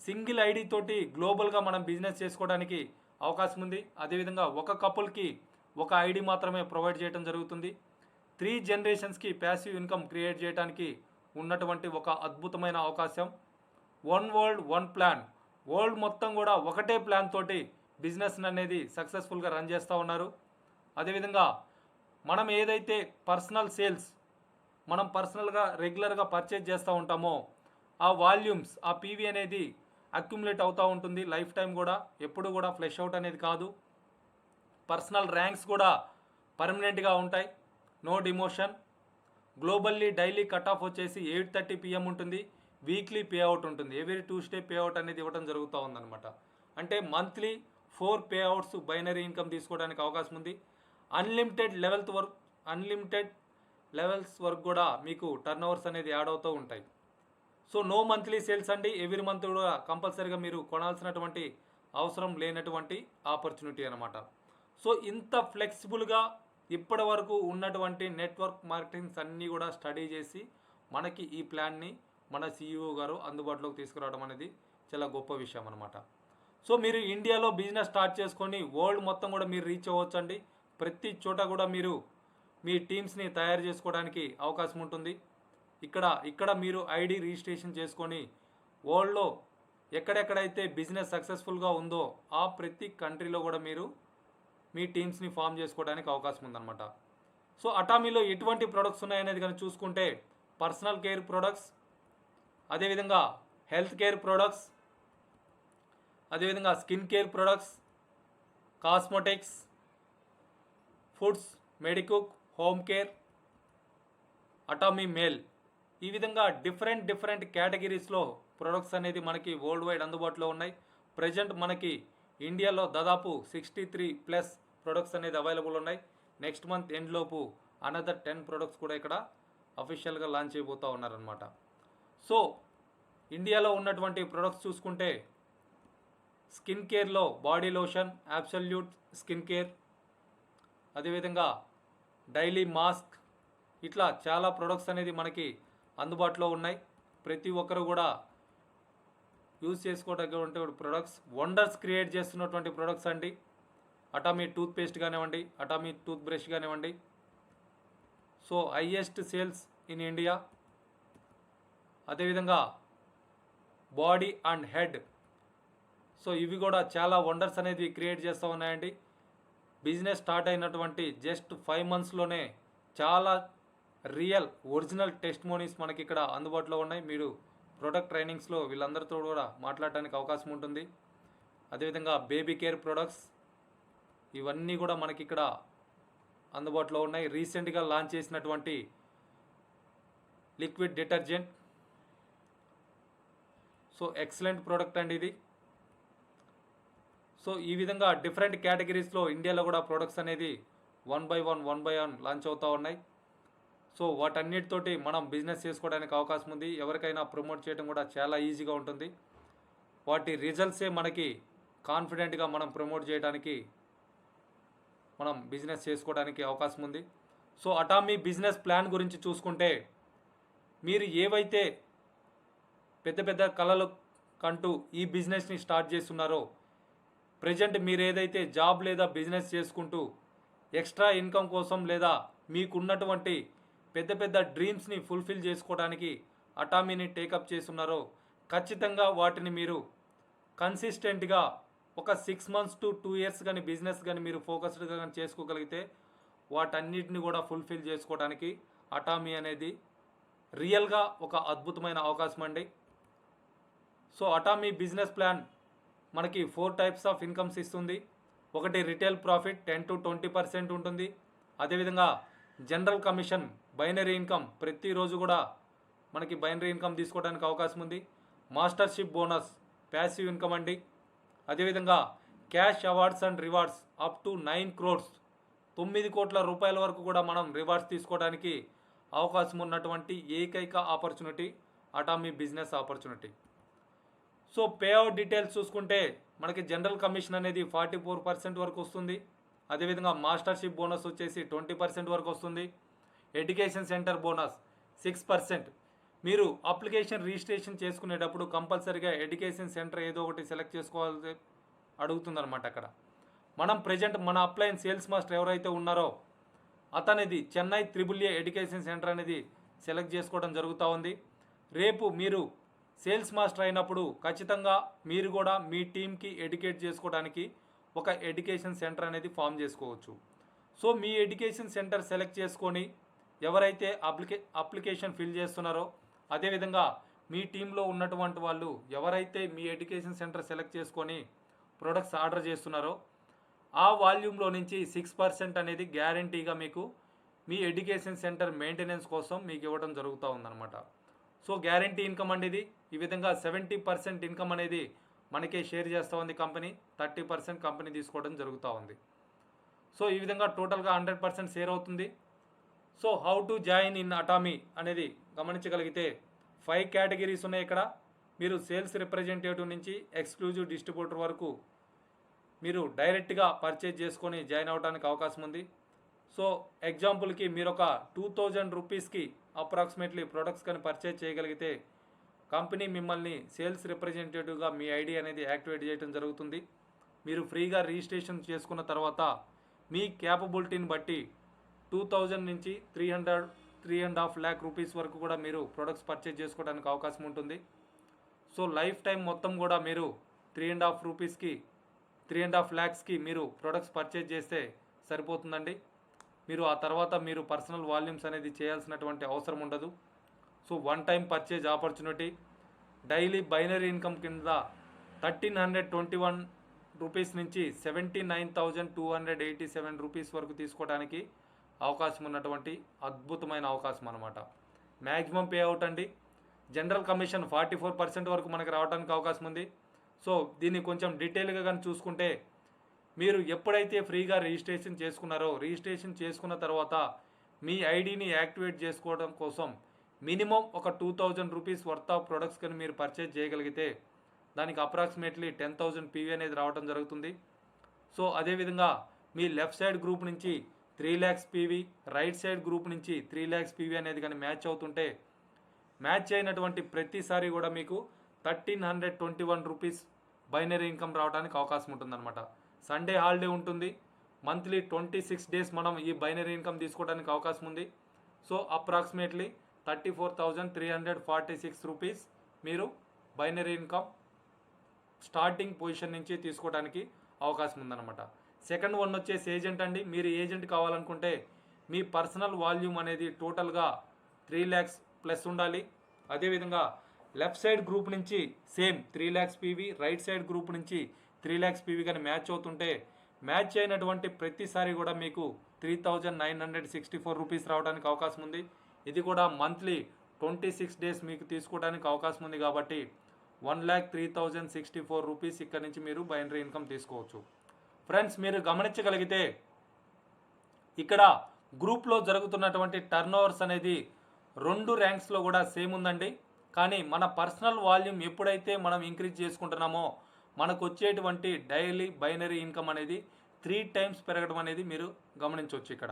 సింగిల్ ఐడి తోటి గ్లోబల్గా మనం బిజినెస్ చేసుకోవడానికి అవకాశం ఉంది. అదేవిధంగా ఒక కపుల్కి ఒక ఐడి మాత్రమే ప్రొవైడ్ చేయడం జరుగుతుంది. 3 generations ప్యాసివ్ ఇన్కమ్ క్రియేట్ చేయడానికి ఉన్నటువంటి ఒక అద్భుతమైన అవకాశం. One world one plan. World మొత్తం కూడా ఒకటే ప్లాన్ తోటి బిజినెస్ అనేది సక్సెస్ఫుల్గా రన్ చేస్తూ ఉన్నారు. అదేవిధంగా మనం ఏదైతే పర్సనల్ సేల్స్ మనం పర్సనల్గా రెగ్యులర్గా పర్చేజ్ చేస్తూ ఉంటామో ఆ వాల్యూమ్స్, ఆ పీవీ అనేది అక్యుములేట్ అవుతూ ఉంటుంది లైఫ్ టైం కూడా. ఎప్పుడు కూడా ఫ్లెష్ అవుట్ అనేది కాదు. పర్సనల్ ర్యాంక్స్ కూడా పర్మనెంట్గా ఉంటాయి. No demotion. Globally daily cut off వచ్చేసి 8:30 PM ఉంటుంది. వీక్లీ పే అవుట్ ఉంటుంది. ఎవ్రీ ట్యూస్డే పే అవుట్ అనేది ఇవ్వడం జరుగుతూ ఉందన్నమాట. అంటే monthly 4 pay outs binary income తీసుకోవడానికి అవకాశం ఉంది. అన్లిమిటెడ్ లెవెల్స్ వరకు కూడా మీకు టర్న్ ఓవర్స్ అనేది యాడ్ అవుతూ ఉంటాయి. సో నో మంత్లీ సేల్స్ అండి. ఎవ్రీ మంత్ కూడా కంపల్సరీగా మీరు కొనాల్సినటువంటి అవసరం లేనటువంటి ఆపర్చునిటీ అనమాట. సో ఇంత ఫ్లెక్సిబుల్గా ఇప్పటి వరకు ఉన్నటువంటి నెట్వర్క్ మార్కెటింగ్స్ అన్నీ కూడా స్టడీ చేసి మనకి ఈ ప్లాన్ని మన CEO గారు అందుబాటులోకి తీసుకురావడం అనేది చాలా గొప్ప విషయం అనమాట. సో మీరు ఇండియాలో బిజినెస్ స్టార్ట్ చేసుకొని వరల్డ్ మొత్తం కూడా మీరు రీచ్ అవ్వచ్చండి. ప్రతి చోట కూడా మీరు మీ టీమ్స్ని తయారు చేసుకోవడానికి అవకాశం ఉంటుంది. ఇక్కడ మీరు ఐడి రిజిస్ట్రేషన్ చేసుకొని వరల్డ్లో ఎక్కడెక్కడైతే బిజినెస్ సక్సెస్ఫుల్గా ఉందో ఆ ప్రతి కంట్రీలో కూడా మీరు మీ టీమ్స్ని ఫామ్ చేసుకోవడానికి అవకాశం ఉందన్నమాట. సో అటామీలో ఎటువంటి ప్రొడక్ట్స్ ఉన్నాయనేది కానీ చూసుకుంటే పర్సనల్ కేర్ ప్రొడక్ట్స్, అదేవిధంగా హెల్త్ కేర్ ప్రొడక్ట్స్, అదేవిధంగా skin care products, cosmetics, foods, Medicook, home care, Atomy male, ఈ విధంగా డిఫరెంట్ కేటగిరీస్లో ప్రొడక్ట్స్ అనేది మనకి వరల్డ్ వైడ్ అందుబాటులో ఉన్నాయి. ప్రజెంట్ మనకి ఇండియాలో దాదాపు 63+ ప్రొడక్ట్స్ అనేది అవైలబుల్ ఉన్నాయి. నెక్స్ట్ మంత్ ఎండ్లోపు అనదర్ 10 ప్రొడక్ట్స్ కూడా ఇక్కడ అఫీషియల్గా లాంచ్ అయిపోతూ ఉన్నారనమాట. సో ఇండియాలో ఉన్నటువంటి ప్రొడక్ట్స్ చూసుకుంటే స్కిన్ కేర్లో body lotion, absolute skin care, అదేవిధంగా డైలీ మాస్క్, ఇట్లా చాలా ప్రొడక్ట్స్ అనేది మనకి అందుబాటులో ఉన్నాయి. ప్రతి ఒక్కరు కూడా యూజ్ చేసుకోవడానికి ప్రొడక్ట్స్, వండర్స్ క్రియేట్ చేస్తున్నటువంటి ప్రొడక్ట్స్ అండి. అటామీ టూత్ పేస్ట్ కానివ్వండి, అటామీ టూత్ బ్రష్ కానివ్వండి. So highest sales in India. అదేవిధంగా బాడీ అండ్ హెడ్, సో ఇవి కూడా చాలా వండర్స్ అనేది క్రియేట్ చేస్తూ ఉన్నాయండి. బిజినెస్ స్టార్ట్ అయినటువంటి జస్ట్ 5 monthsలోనే చాలా రియల్ ఒరిజినల్ టెస్టిమోనీస్ మనకి ఇక్కడ అందుబాటులో ఉన్నాయి. మీరు ప్రొడక్ట్ ట్రైనింగ్స్లో వీళ్ళందరితో కూడా మాట్లాడడానికి అవకాశం ఉంటుంది. అదేవిధంగా బేబీ కేర్ ప్రొడక్ట్స్, ఇవన్నీ కూడా మనకి ఇక్కడ అందుబాటులో ఉన్నాయి. రీసెంట్గా లాంచ్ చేసినటువంటి liquid detergent, so excellent product అండి ఇది. సో ఈ విధంగా డిఫరెంట్ కేటగిరీస్లో ఇండియాలో కూడా ప్రొడక్ట్స్ అనేది వన్ బై వన్ లాంచ్ అవుతూ ఉన్నాయి. సో వాటన్నిటితోటి మనం బిజినెస్ చేసుకోవడానికి అవకాశం ఉంది. ఎవరికైనా ప్రమోట్ చేయడం కూడా చాలా ఈజీగా ఉంటుంది. వాటి రిజల్ట్సే మనకి కాన్ఫిడెంట్గా మనం ప్రమోట్ చేయడానికి మనం బిజినెస్ చేసుకోవడానికి అవకాశం ఉంది. సో అటామీ బిజినెస్ ప్లాన్ గురించి చూసుకుంటే, మీరు ఏవైతే పెద్ద పెద్ద కళలు కంటూ ఈ బిజినెస్ని స్టార్ట్ చేస్తున్నారో, ప్రజెంట్ మీరు ఏదైతే జాబ్ లేదా బిజినెస్ చేసుకుంటూ ఎక్స్ట్రా ఇన్కమ్ కోసం లేదా మీకున్నటువంటి పెద్ద పెద్ద డ్రీమ్స్ని ఫుల్ఫిల్ చేసుకోవడానికి అటామీని టేకప్ చేస్తున్నారో, ఖచ్చితంగా వాటిని మీరు కన్సిస్టెంట్గా ఒక 6 months to 2 years కానీ బిజినెస్ కానీ మీరు ఫోకస్డ్గా కానీ చేసుకోగలిగితే వాటన్నిటిని కూడా ఫుల్ఫిల్ చేసుకోవడానికి అటామీ అనేది రియల్గా ఒక అద్భుతమైన అవకాశం అండి. సో అటామీ బిజినెస్ ప్లాన్ మనకి 4 types ఆఫ్ ఇన్కమ్స్ ఇస్తుంది. ఒకటి రిటైల్ ప్రాఫిట్ 10 to 20% ఉంటుంది. అదేవిధంగా జనరల్ కమిషన్, బైనరీ ఇన్కమ్, ప్రతిరోజు కూడా మనకి బైనరీ ఇన్కమ్ తీసుకోవడానికి అవకాశం ఉంది. మాస్టర్షిప్ బోనస్, ప్యాసివ్ ఇన్కమ్ అండి. అదేవిధంగా cash awards and rewards up to 9 crores, 9 కోట్ల రూపాయల వరకు కూడా మనం రివార్డ్స్ తీసుకోవడానికి అవకాశం ఉన్నటువంటి ఏకైక opportunity Atomy business opportunity. So pay out details చూసుకుంటే మనకి జనరల్ కమిషన్ అనేది 44% వరకు వస్తుంది. అదేవిధంగా మాస్టర్షిప్ బోనస్ వచ్చేసి 20% వరకు వస్తుంది. Education centre bonus 6%. మీరు అప్లికేషన్ రిజిస్ట్రేషన్ చేసుకునేటప్పుడు కంపల్సరీగా ఎడ్యుకేషన్ సెంటర్ ఏదో ఒకటి సెలెక్ట్ చేసుకోవాలి అడుగుతుందన్నమాట. అక్కడ మనం ప్రజెంట్ మన అప్లైన్ సేల్స్ మాస్టర్ ఎవరైతే ఉన్నారో అతనిది చెన్నై AAA ఎడ్యుకేషన్ సెంటర్ అనేది సెలెక్ట్ చేసుకోవడం జరుగుతూ ఉంది. రేపు మీరు సేల్స్ మాస్టర్ అయినప్పుడు ఖచ్చితంగా మీరు కూడా మీ టీంకి ఎడ్యుకేట్ చేసుకోవడానికి ఒక ఎడ్యుకేషన్ సెంటర్ అనేది ఫామ్ చేసుకోవచ్చు. సో మీ ఎడ్యుకేషన్ సెంటర్ సెలెక్ట్ చేసుకొని ఎవరైతే అప్లికేషన్ ఫిల్ చేస్తున్నారో, అదేవిధంగా మీ టీంలో ఉన్నటువంటి వాళ్ళు ఎవరైతే మీ ఎడ్యుకేషన్ సెంటర్ సెలెక్ట్ చేసుకొని ప్రొడక్ట్స్ ఆర్డర్ చేస్తున్నారో ఆ వాల్యూమ్లో నుంచి 6% అనేది గ్యారంటీగా మీకు మీ ఎడ్యుకేషన్ సెంటర్ మెయింటెనెన్స్ కోసం మీకు ఇవ్వడం జరుగుతూ ఉందన్నమాట. సో గ్యారంటీ ఇన్కమ్ అనేది ఈ విధంగా 70% ఇన్కమ్ అనేది మనకే షేర్ చేస్తూ ఉంది కంపెనీ, 30% కంపెనీ తీసుకోవడం జరుగుతూ ఉంది. సో ఈ విధంగా టోటల్గా 100% షేర్ అవుతుంది. So how to join in Atomy అనేది గమనించగలిగితే 5 కేటగిరీస్ ఉన్నాయి ఇక్కడ. మీరు సేల్స్ రిప్రజెంటేటివ్ నుంచి ఎక్స్క్లూజివ్ డిస్ట్రిబ్యూటర్ వరకు మీరు డైరెక్ట్గా పర్చేజ్ చేసుకొని జాయిన్ అవ్వడానికి అవకాశం ఉంది. సో ఎగ్జాంపుల్కి మీరు ఒక 2000 రూపీస్కి అప్రాక్సిమేట్లీ ప్రొడక్ట్స్ కానీ పర్చేజ్ చేయగలిగితే కంపెనీ మిమ్మల్ని సేల్స్ రిప్రజెంటేటివ్గా మీ ఐడి అనేది యాక్టివేట్ చేయడం జరుగుతుంది. మీరు ఫ్రీగా రిజిస్ట్రేషన్ చేసుకున్న తర్వాత మీ క్యాపబిలిటీని బట్టి 2000 నుంచి 3.5 lakh రూపీస్ వరకు కూడా మీరు ప్రొడక్ట్స్ పర్చేజ్ చేసుకోవడానికి అవకాశం ఉంటుంది. సో లైఫ్ టైం మొత్తం కూడా మీరు 3.5 lakhsకి మీరు ప్రొడక్ట్స్ పర్చేజ్ చేస్తే సరిపోతుందండి. మీరు ఆ తర్వాత మీరు పర్సనల్ వాల్యూమ్స్ అనేది చేయాల్సినటువంటి అవసరం ఉండదు. So one time purchase opportunity. Daily binary income కింద 1321 రూపీస్ నుంచి 79,287 రూపీస్ వరకు తీసుకోవడానికి అవకాశం ఉన్నటువంటి అద్భుతమైన అవకాశం అన్నమాట. మ్యాక్సిమం పే అవుట్ అండి. జనరల్ కమిషన్ 44% వరకు మనకు రావడానికి అవకాశం ఉంది. సో దీన్ని కొంచెం డీటెయిల్గా కానీ చూసుకుంటే, మీరు ఎప్పుడైతే ఫ్రీగా రిజిస్ట్రేషన్ చేసుకున్నారో, రిజిస్ట్రేషన్ చేసుకున్న తర్వాత మీ ఐడిని యాక్టివేట్ చేసుకోవడం కోసం మినిమం ఒక 2000 రూపీస్ వర్త్ ఆఫ్ ప్రొడక్ట్స్ కానీ మీరు పర్చేజ్ చేయగలిగితే దానికి అప్రాక్సిమేట్లీ 10,000 PV అనేది రావడం జరుగుతుంది. సో అదేవిధంగా మీ లెఫ్ట్ సైడ్ గ్రూప్ నుంచి 3 lakhs PV, right side group నుంచి 3 lakhs PV అనేది కానీ మ్యాచ్ అవుతుంటే, మ్యాచ్ అయినటువంటి ప్రతిసారి కూడా మీకు 1321 రూపీస్ బైనరీ ఇన్కమ్ రావడానికి అవకాశం ఉంటుందన్నమాట. సండే హాలిడే ఉంటుంది. మంత్లీ 26 days మనం ఈ బైనరీ ఇన్కమ్ తీసుకోవడానికి అవకాశం ఉంది. సో అప్రాక్సిమేట్లీ 34,346 రూపీస్ మీరు బైనరీ ఇన్కమ్ స్టార్టింగ్ పొజిషన్ నుంచి తీసుకోవడానికి అవకాశం ఉందన్నమాట. సెకండ్ వన్ వచ్చేసి ఏజెంట్ అండి. మీరు ఏజెంట్ కావాలనుకుంటే మీ పర్సనల్ వాల్యూమ్ అనేది టోటల్గా 3 lakhs ప్లస్ ఉండాలి. అదేవిధంగా లెఫ్ట్ సైడ్ గ్రూప్ నుంచి same 3 lakhs PV, right side group నుంచి 3 lakhs PV కానీ మ్యాచ్ అవుతుంటే, మ్యాచ్ అయినటువంటి ప్రతిసారి కూడా మీకు 3,964 రూపీస్ రావడానికి అవకాశం ఉంది. ఇది కూడా మంత్లీ 26 days మీకు తీసుకోవడానికి అవకాశం ఉంది. కాబట్టి 1,03,064 రూపీస్ ఇక్కడ నుంచి మీరు బైనరీ ఇన్కమ్ తీసుకోవచ్చు. ఫ్రెండ్స్, మీరు గమనించగలిగితే ఇక్కడ గ్రూప్లో జరుగుతున్నటువంటి టర్న్ ఓవర్స్ అనేది 2 ర్యాంక్స్లో కూడా సేమ్ ఉందండి. కానీ మన పర్సనల్ వాల్యూమ్ ఎప్పుడైతే మనం ఇంక్రీజ్ చేసుకుంటున్నామో మనకు వచ్చేటువంటి డైలీ బైనరీ ఇన్కమ్ అనేది 3 టైమ్స్ పెరగడం అనేది మీరు గమనించవచ్చు ఇక్కడ.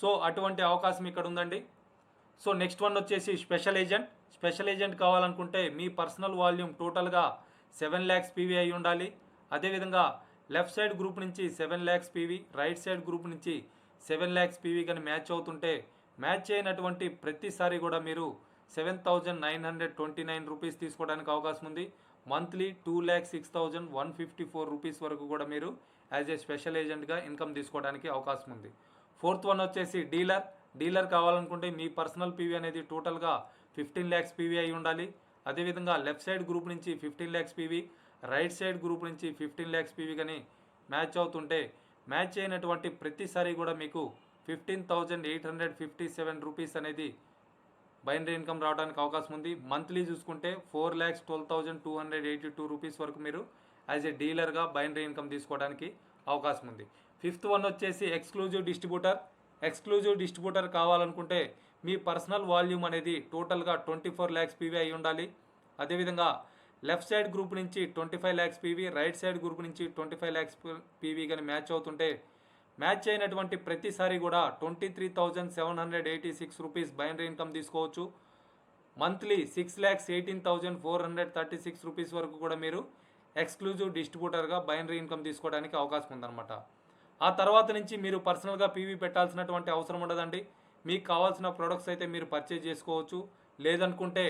సో అటువంటి అవకాశం ఇక్కడ ఉందండి. సో నెక్స్ట్ వన్ వచ్చేసి స్పెషల్ ఏజెంట్. స్పెషల్ ఏజెంట్ కావాలనుకుంటే మీ పర్సనల్ వాల్యూమ్ టోటల్గా 7 lakhs పీవీ అయి ఉండాలి. అదేవిధంగా లెఫ్ట్ సైడ్ గ్రూప్ నుంచి 7 lakhs PV, right side group నుంచి 7 lakhs పీవీ కానీ మ్యాచ్ అవుతుంటే, మ్యాచ్ అయినటువంటి ప్రతిసారి కూడా మీరు 7,929 రూపీస్ తీసుకోవడానికి అవకాశం ఉంది. మంత్లీ 2,06,154 రూపీస్ వరకు కూడా మీరు యాజ్ ఏ స్పెషల్ ఏజెంట్గా ఇన్కమ్ తీసుకోవడానికి అవకాశం ఉంది. ఫోర్త్ వన్ వచ్చేసి డీలర్. డీలర్ కావాలనుకుంటే మీ పర్సనల్ పీవీ అనేది టోటల్గా 15 lakhs పీవీ అయి ఉండాలి. అదేవిధంగా లెఫ్ట్ సైడ్ గ్రూప్ నుంచి 15 lakhs PV, right side group నుంచి 15 lakhs పీవీ కానీ మ్యాచ్ అవుతుంటే, మ్యాచ్ అయినటువంటి ప్రతిసారి కూడా మీకు 15,857 రూపీస్ అనేది బైనరీ ఇన్కమ్ రావడానికి అవకాశం ఉంది. మంత్లీ చూసుకుంటే 4,12,282 రూపీస్ వరకు మీరు యాజ్ ఏ డీలర్గా బైనరీ ఇన్కమ్ తీసుకోవడానికి అవకాశం ఉంది. ఫిఫ్త్ వన్ వచ్చేసి ఎక్స్క్లూజివ్ డిస్ట్రిబ్యూటర్. ఎక్స్క్లూజివ్ డిస్ట్రిబ్యూటర్ కావాలనుకుంటే మీ పర్సనల్ వాల్యూమ్ అనేది టోటల్గా 24 lakhs పీవీ అయి ఉండాలి. అదేవిధంగా లెఫ్ట్ సైడ్ గ్రూప్ నుంచి 25 lakhs PV, right side group నుంచి 25 lakhs పీవీ కానీ మ్యాచ్ అవుతుంటే, మ్యాచ్ అయినటువంటి ప్రతిసారి కూడా 23,786 రూపీస్ బైనరీ ఇన్కమ్ తీసుకోవచ్చు. మంత్లీ 6,18,436 రూపీస్ వరకు కూడా మీరు ఎక్స్క్లూజివ్ డిస్ట్రిబ్యూటర్గా బైనరీ ఇన్కమ్ తీసుకోవడానికి అవకాశం ఉందన్నమాట. ఆ తర్వాత నుంచి మీరు పర్సనల్గా పీవీ పెట్టాల్సినటువంటి అవసరం ఉండదండి. మీకు కావాల్సిన ప్రొడక్ట్స్ అయితే మీరు పర్చేజ్ చేసుకోవచ్చు. లేదనుకుంటే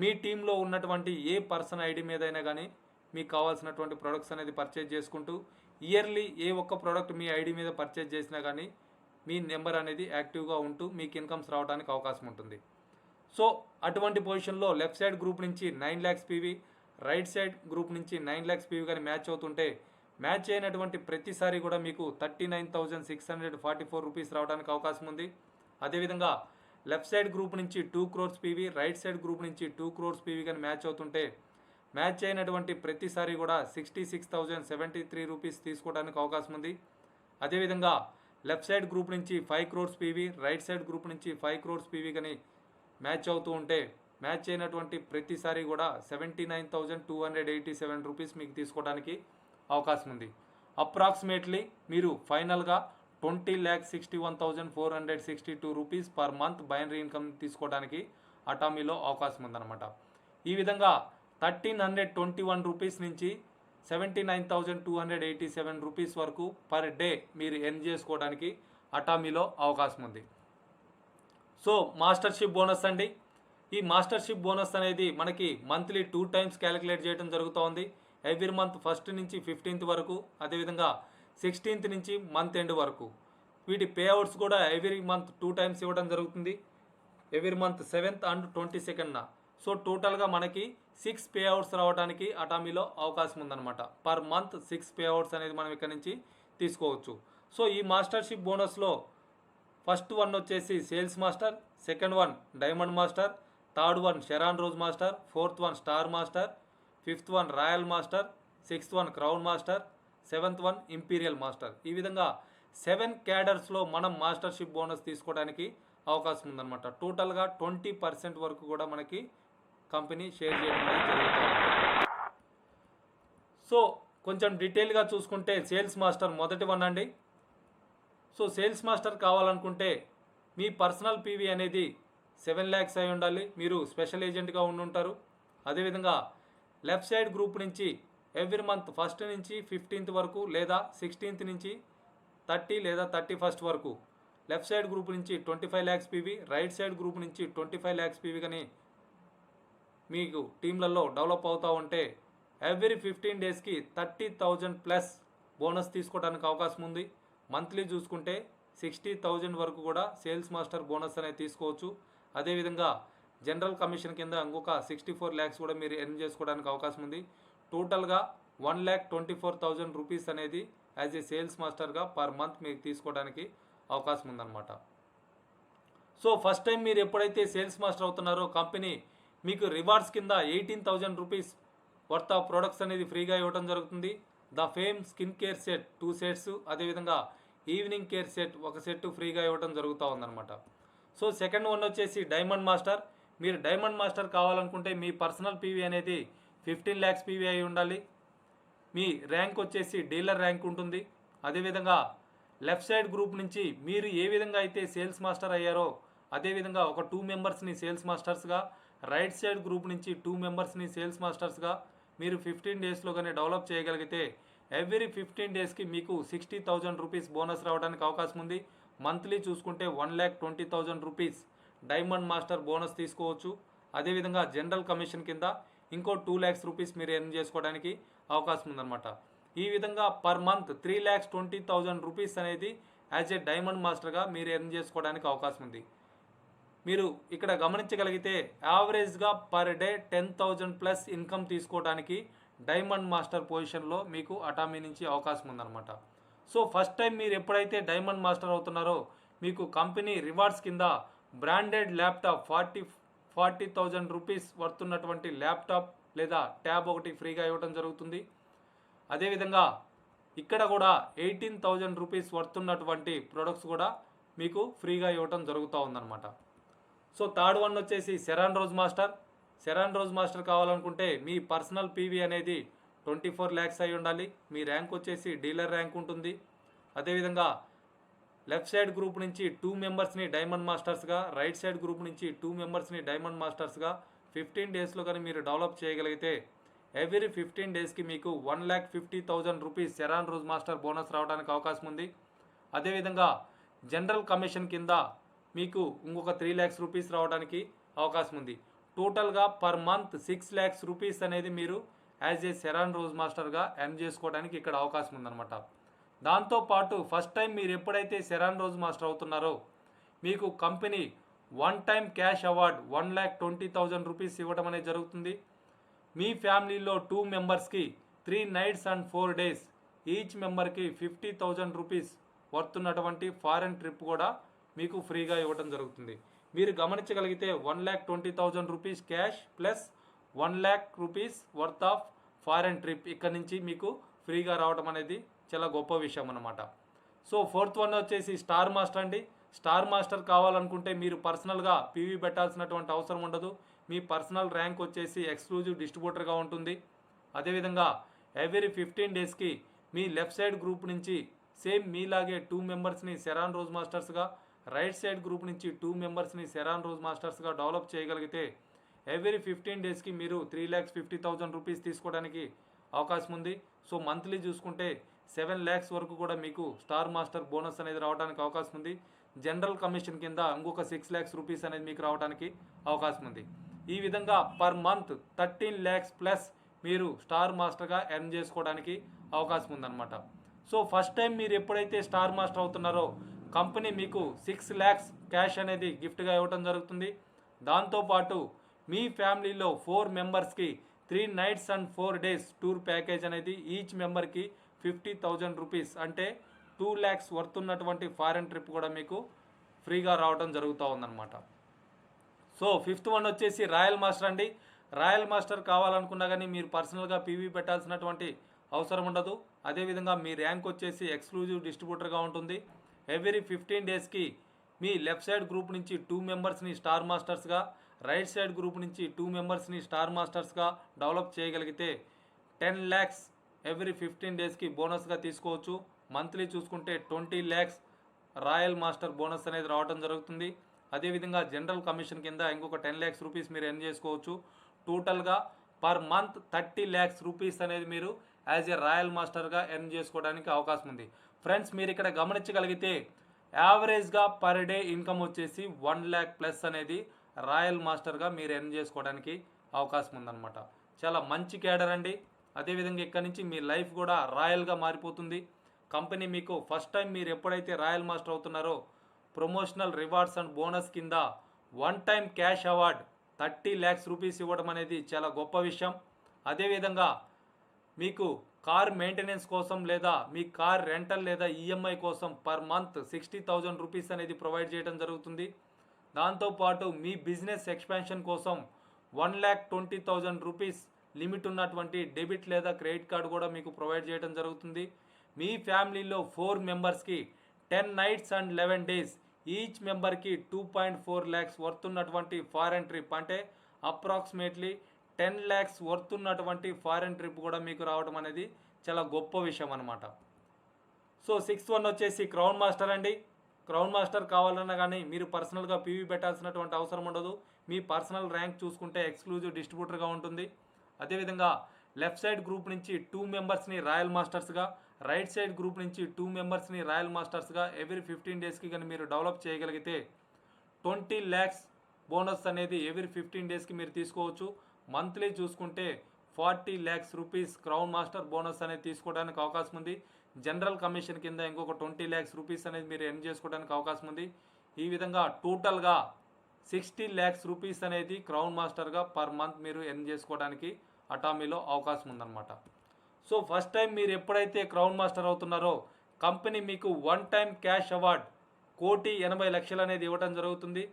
మీ టీంలో ఉన్నటువంటి ఏ పర్సన్ ఐడి మీదైనా కానీ మీకు కావాల్సినటువంటి ప్రొడక్ట్స్ అనేది పర్చేజ్ చేసుకుంటూ, ఇయర్లీ ఏ ఒక్క ప్రోడక్ట్ మీ ఐడి మీద పర్చేజ్ చేసినా కానీ మీ నెంబర్ అనేది యాక్టివ్గా ఉంటూ మీకు ఇన్కమ్స్ రావడానికి అవకాశం ఉంటుంది. సో అటువంటి పొజిషన్లో లెఫ్ట్ సైడ్ గ్రూప్ నుంచి 9 lakhs PV, right side group నుంచి 9 lakhs పీవీ కానీ మ్యాచ్ అవుతుంటే, మ్యాచ్ అయినటువంటి ప్రతిసారి కూడా మీకు 39,644 రూపీస్ రావడానికి అవకాశం ఉంది. అదేవిధంగా లెఫ్ట్ సైడ్ గ్రూప్ నుంచి 2 crores PV, right side group నుంచి 2 crores పీవీ కానీ మ్యాచ్ అవుతుంటే, మ్యాచ్ అయినటువంటి ప్రతిసారి కూడా 66,073 రూపీస్ తీసుకోవడానికి అవకాశం ఉంది. అదేవిధంగా లెఫ్ట్ సైడ్ గ్రూప్ నుంచి 5 crores PV, right side group నుంచి 5 crores పీవీ కానీ మ్యాచ్ అవుతూ ఉంటే, మ్యాచ్ అయినటువంటి ప్రతిసారి కూడా 79,287 రూపీస్ మీకు తీసుకోవడానికి అవకాశం ఉంది. అప్రాక్సిమేట్లీ మీరు ఫైనల్గా 20,61,462 rupees per month binary income తీసుకోవడానికి అటామీలో అవకాశం ఉందన్నమాట. ఈ విధంగా 1,321 రూపీస్ నుంచి 79,287 రూపీస్ వరకు పర్ డే మీరు ఎర్న్ చేసుకోవడానికి అటామీలో అవకాశం ఉంది. సో మాస్టర్షిప్ బోనస్ అండి. ఈ మాస్టర్షిప్ బోనస్ అనేది మనకి మంత్లీ 2 times క్యాలిక్యులేట్ చేయడం జరుగుతోంది. ఎవ్రీ మంత్ 1st నుంచి 15th వరకు, అదేవిధంగా 16th నుంచి మంత్ ఎండ్ వరకు. వీటి పేఅవుట్స్ కూడా ఎవ్రీ మంత్ 2 times ఇవ్వడం జరుగుతుంది. Every month 7th and 22nd. So టోటల్గా మనకి 6 పేఅవుట్స్ రావడానికి అటామీలో అవకాశం ఉందన్నమాట. పర్ మంత్ 6 పేఅవుట్స్ అనేది మనం ఇక్కడ నుంచి తీసుకోవచ్చు. సో ఈ మాస్టర్షిప్ బోనస్లో ఫస్ట్ వన్ వచ్చేసి sales master, second one diamond master, third one షెరాన్ rose master, fourth one star master, fifth one royal master, sixth one crown master, 7th one imperial master. ఈ విధంగా 7 క్యాడర్స్లో మనం మాస్టర్షిప్ బోనస్ తీసుకోవడానికి అవకాశం ఉందన్నమాట. టోటల్గా 20% వరకు కూడా మనకి కంపెనీ షేర్ చేయడం అనేది జరుగుతుంది. సో కొంచెం డీటెయిల్గా చూసుకుంటే సేల్స్ మాస్టర్ మొదటి వన్ అండి. సో సేల్స్ మాస్టర్ కావాలనుకుంటే మీ పర్సనల్ పీవీ అనేది 7 lakhs అయి ఉండాలి. మీరు స్పెషల్ ఏజెంట్గా ఉండుంటారు. అదేవిధంగా లెఫ్ట్ సైడ్ గ్రూప్ నుంచి ఎవ్రీ మంత్ 1st నుంచి 15th వరకు, లేదా 16th నుంచి 30 లేదా 31st వరకు లెఫ్ట్ సైడ్ గ్రూప్ నుంచి 25 lakhs PV, right side group నుంచి 25 lakhs పీవీ కానీ మీకు టీంలలో డెవలప్ అవుతూ ఉంటే, ఎవ్రీ 15 daysకి 30,000 ప్లస్ బోనస్ తీసుకోవడానికి అవకాశం ఉంది. మంత్లీ చూసుకుంటే 60,000 వరకు కూడా సేల్స్ మాస్టర్ బోనస్ అనేది తీసుకోవచ్చు. అదేవిధంగా జనరల్ కమిషన్ కింద ఇంకొక 64 lakhs కూడా మీరు ఎర్న్ చేసుకోవడానికి అవకాశం ఉంది. టోటల్గా 1,24,000 రూపీస్ అనేది యాజ్ ఏ సేల్స్ మాస్టర్గా పర్ మంత్ మీకు తీసుకోవడానికి అవకాశం ఉందన్నమాట. సో ఫస్ట్ టైం మీరు ఎప్పుడైతే సేల్స్ మాస్టర్ అవుతున్నారో, కంపెనీ మీకు రివార్డ్స్ కింద 18,000 రూపీస్ వర్త్ ఆఫ్ ప్రొడక్ట్స్ అనేది ఫ్రీగా ఇవ్వడం జరుగుతుంది. The fame skin care set 2 sets, అదేవిధంగా ఈవినింగ్ కేర్ సెట్ 1 set ఫ్రీగా ఇవ్వడం జరుగుతూ ఉందన్నమాట. సో సెకండ్ వన్ వచ్చేసి డైమండ్ మాస్టర్. మీరు డైమండ్ మాస్టర్ కావాలనుకుంటే మీ పర్సనల్ పీవీ అనేది 15 lakhs పీవీ అయి ఉండాలి. మీ ర్యాంక్ వచ్చేసి డీలర్ ర్యాంక్ ఉంటుంది. అదేవిధంగా లెఫ్ట్ సైడ్ గ్రూప్ నుంచి మీరు ఏ విధంగా అయితే సేల్స్ మాస్టర్ అయ్యారో అదేవిధంగా ఒక 2 మెంబర్స్ని సేల్స్ మాస్టర్స్గా, రైట్ సైడ్ గ్రూప్ నుంచి 2 మెంబర్స్ని సేల్స్ మాస్టర్స్గా మీరు 15 డేస్లో కానీ డెవలప్ చేయగలిగితే ఎవ్రీ 15 డేస్కి మీకు 60,000 రూపీస్ బోనస్ రావడానికి అవకాశం ఉంది. మంత్లీ చూసుకుంటే 1,20,000 రూపీస్ డైమండ్ మాస్టర్ బోనస్ తీసుకోవచ్చు. అదేవిధంగా జనరల్ కమిషన్ కింద ఇంకో 2 lakhs రూపీస్ మీరు ఎర్న్ చేసుకోవడానికి అవకాశం ఉందన్నమాట. ఈ విధంగా పర్ మంత్ 3,20,000 రూపీస్ అనేది యాజ్ ఏ డైమండ్ మాస్టర్గా మీరు ఎర్న్ చేసుకోవడానికి అవకాశం ఉంది. మీరు ఇక్కడ గమనించగలిగితే యావరేజ్గా పర్ డే 10,000 ప్లస్ ఇన్కమ్ తీసుకోవడానికి డైమండ్ మాస్టర్ పొజిషన్లో మీకు అటామీ నుంచి అవకాశం ఉందన్నమాట. సో ఫస్ట్ టైం మీరు ఎప్పుడైతే డైమండ్ మాస్టర్ అవుతున్నారో మీకు కంపెనీ రివార్డ్స్ కింద బ్రాండెడ్ ల్యాప్టాప్ 40,000 రూపీస్ వర్తున్నటువంటి ల్యాప్టాప్ లేదా ట్యాబ్ ఒకటి ఫ్రీగా ఇవ్వడం జరుగుతుంది. అదేవిధంగా ఇక్కడ కూడా 18,000 రూపీస్ వర్తున్నటువంటి ప్రొడక్ట్స్ కూడా మీకు ఫ్రీగా ఇవ్వడం జరుగుతూ ఉందన్నమాట. సో థర్డ్ వన్ వచ్చేసి సెరాన్ రోజ్ మాస్టర్. సెరాన్ రోజ్ మాస్టర్ కావాలనుకుంటే మీ పర్సనల్ పీవీ అనేది 24 lakhs అయి ఉండాలి. మీ ర్యాంక్ వచ్చేసి డీలర్ ర్యాంక్ ఉంటుంది. అదేవిధంగా లెఫ్ట్ సైడ్ గ్రూప్ నుంచి 2 మెంబర్స్ని డైమండ్ మాస్టర్స్గా, రైట్ సైడ్ గ్రూప్ నుంచి 2 మెంబర్స్ని డైమండ్ మాస్టర్స్గా 15 డేస్లో కానీ మీరు డెవలప్ చేయగలిగితే ఎవ్రీ 15 డేస్కి మీకు 1,50,000 రూపీస్ సెరాన్ రోజ్ మాస్టర్ బోనస్ రావడానికి అవకాశం ఉంది. అదేవిధంగా జనరల్ కమిషన్ కింద మీకు ఇంకొక 3 lakhs రూపీస్ రావడానికి అవకాశం ఉంది. టోటల్గా పర్ మంత్ 6 lakhs రూపీస్ అనేది మీరు యాజ్ ఏ సెరాన్ రోజ్ మాస్టర్గా ఎర్న్ చేసుకోవడానికి ఇక్కడ అవకాశం ఉందన్నమాట. దాంతోపాటు ఫస్ట్ టైం మీరు ఎప్పుడైతే సెరాన్ రోజ్ మాస్టర్ అవుతున్నారో మీకు company 1 time cash award 1,20,000 rupees ఇవ్వడం అనేది జరుగుతుంది. మీ ఫ్యామిలీలో 2 మెంబర్స్కి 3 nights and 4 days ఈచ్ మెంబర్కి 50,000 రూపీస్ వర్తున్నటువంటి ఫారెన్ ట్రిప్ కూడా మీకు ఫ్రీగా ఇవ్వడం జరుగుతుంది. మీరు గమనించగలిగితే 1,20,000 రూపీస్ cash plus 1 lakh rupees worth of foreign trip ఇక్కడ నుంచి మీకు ఫ్రీగా రావడం అనేది చాలా గొప్ప విషయం అన్నమాట. సో ఫోర్త్ వన్ వచ్చేసి స్టార్ మాస్టర్ అండి. స్టార్ మాస్టర్ కావాలనుకుంటే మీరు పర్సనల్గా పీవీ పెట్టాల్సినటువంటి అవసరం ఉండదు. మీ పర్సనల్ ర్యాంక్ వచ్చేసి ఎక్స్క్లూజివ్ డిస్ట్రిబ్యూటర్గా ఉంటుంది. అదేవిధంగా ఎవ్రీ 15 డేస్కి మీ లెఫ్ట్ సైడ్ గ్రూప్ నుంచి సేమ్ మీలాగే 2 మెంబర్స్ని సెరాన్ రోజ్ మాస్టర్స్గా, రైట్ సైడ్ గ్రూప్ నుంచి 2 మెంబర్స్ని సెరాన్ రోజ్ మాస్టర్స్గా డెవలప్ చేయగలిగితే ఎవ్రీ 15 డేస్కి మీరు 3,50,000 రూపీస్ తీసుకోవడానికి అవకాశం ఉంది. సో మంత్లీ చూసుకుంటే 7 lakhs వరకు కూడా మీకు స్టార్ మాస్టర్ బోనస్ అనేది రావడానికి అవకాశం ఉంది. జనరల్ కమిషన్ కింద ఇంకొక 6 lakhs రూపీస్ అనేది మీకు రావడానికి అవకాశం ఉంది. ఈ విధంగా పర్ మంత్ 13 lakhs ప్లస్ మీరు స్టార్ మాస్టర్గా ఎర్న్ చేసుకోవడానికి అవకాశం ఉందన్నమాట. సో ఫస్ట్ టైం మీరు ఎప్పుడైతే స్టార్ మాస్టర్ అవుతున్నారో కంపెనీ మీకు 6 lakhs క్యాష్ అనేది గిఫ్ట్గా ఇవ్వడం జరుగుతుంది. దాంతోపాటు మీ ఫ్యామిలీలో 4 మెంబర్స్కి 3 nights and 4 days tour package అనేది ఈచ్ మెంబర్కి 50,000 రూపీస్ అంటే 2 lakhs వర్తున్నటువంటి ఫారెన్ ట్రిప్ కూడా మీకు ఫ్రీగా రావడం జరుగుతూ ఉందన్నమాట. సో ఫిఫ్త్ వన్ వచ్చేసి రాయల్ మాస్టర్ అండి. రాయల్ మాస్టర్ కావాలనుకున్నా కానీ మీరు పర్సనల్గా పీవీ పెట్టాల్సినటువంటి అవసరం ఉండదు. అదేవిధంగా మీ ర్యాంక్ వచ్చేసి ఎక్స్క్లూజివ్ డిస్ట్రిబ్యూటర్గా ఉంటుంది. ఎవ్రీ 15 డేస్కి మీ లెఫ్ట్ సైడ్ గ్రూప్ నుంచి 2 మెంబర్స్ని స్టార్ మాస్టర్స్గా, రైట్ సైడ్ గ్రూప్ నుంచి 2 మెంబర్స్ని స్టార్ మాస్టర్స్గా డెవలప్ చేయగలిగితే 10 lakhs ఎవ్రీ 15 డేస్కి బోనస్గా తీసుకోవచ్చు. మంత్లీ చూసుకుంటే 20 lakhs రాయల్ మాస్టర్ బోనస్ అనేది రావడం జరుగుతుంది. అదేవిధంగా జనరల్ కమిషన్ కింద ఇంకొక 10 lakhs రూపీస్ మీరు ఎర్న్ చేసుకోవచ్చు. టోటల్గా పర్ మంత్ 30 lakhs రూపీస్ అనేది మీరు యాజ్ ఏ రాయల్ మాస్టర్గా ఎర్న్ చేసుకోవడానికి అవకాశం ఉంది. ఫ్రెండ్స్ మీరు ఇక్కడ గమనించగలిగితే యావరేజ్గా పర్ డే ఇన్కమ్ వచ్చేసి 1 lakh ప్లస్ అనేది రాయల్ మాస్టర్గా మీరు ఎర్న్ చేసుకోవడానికి అవకాశం ఉందన్నమాట. చాలా మంచి క్యాడర్ అండి. అదేవిధంగా ఇక్కడ నుంచి మీ లైఫ్ కూడా రాయల్గా మారిపోతుంది. కంపెనీ మీకు ఫస్ట్ టైం మీరు ఎప్పుడైతే రాయల్ మాస్టర్ అవుతున్నారో ప్రమోషనల్ రివార్డ్స్ అండ్ బోనస్ కింద 1 time cash award 30 lakhs rupees ఇవ్వడం అనేది చాలా గొప్ప విషయం. అదేవిధంగా మీకు కార్ మెయింటెనెన్స్ కోసం లేదా మీ కార్ రెంటల్ లేదా ఈఎంఐ కోసం పర్ మంత్ 60,000 రూపీస్ అనేది ప్రొవైడ్ చేయడం జరుగుతుంది. దాంతోపాటు మీ బిజినెస్ ఎక్స్పాన్షన్ కోసం 1,20,000 రూపీస్ లిమిట్ ఉన్నటువంటి డెబిట్ లేదా క్రెడిట్ కార్డు కూడా మీకు ప్రొవైడ్ చేయడం జరుగుతుంది. మీ ఫ్యామిలీలో 4 మెంబర్స్కి 10 nights and 11 days ఈచ్ మెంబర్కి 2.4 lakhs వర్తున్నటువంటి ఫారెన్ ట్రిప్ అంటే అప్రాక్సిమేట్లీ 10 lakhs వర్తున్నటువంటి ఫారెన్ ట్రిప్ కూడా మీకు రావడం అనేది చాలా గొప్ప విషయం అనమాట. సో 6th వన్ వచ్చేసి క్రౌన్ మాస్టర్ అండి. క్రౌన్ మాస్టర్ కావాలన్నా కానీ మీరు పర్సనల్గా పీవీ పెట్టాల్సినటువంటి అవసరం ఉండదు. మీ పర్సనల్ ర్యాంక్ చూసుకుంటే ఎక్స్క్లూజివ్ డిస్ట్రిబ్యూటర్గా ఉంటుంది. అదేవిధంగా లెఫ్ట్ సైడ్ గ్రూప్ నుంచి 2 మెంబర్స్ని రాయల్ మాస్టర్స్గా, రైట్ సైడ్ గ్రూప్ నుంచి 2 మెంబర్స్ని రాయల్ మాస్టర్స్గా ఎవ్రీ 15 డేస్కి కానీ మీరు డెవలప్ చేయగలిగితే 20 lakhs బోనస్ అనేది ఎవ్రీ 15 డేస్కి మీరు తీసుకోవచ్చు. మంత్లీ చూసుకుంటే 40 lakhs rupees crown master bonus అనేది తీసుకోవడానికి అవకాశం ఉంది. జనరల్ కమిషన్ కింద ఇంకొక 20 lakhs రూపీస్ అనేది మీరు ఎర్న్ చేసుకోవడానికి అవకాశం ఉంది. ఈ విధంగా టోటల్గా 60 lakhs రూపీస్ అనేది క్రౌన్ మాస్టర్గా పర్ మంత్ మీరు ఎర్న్ చేసుకోవడానికి అటామీలో అవకాశం ఉందన్నమాట. సో ఫస్ట్ టైం మీరు ఎప్పుడైతే క్రౌన్ మాస్టర్ అవుతున్నారో కంపెనీ మీకు వన్ టైం క్యాష్ అవార్డ్ 1,80,00,000 అనేది ఇవ్వడం జరుగుతుంది.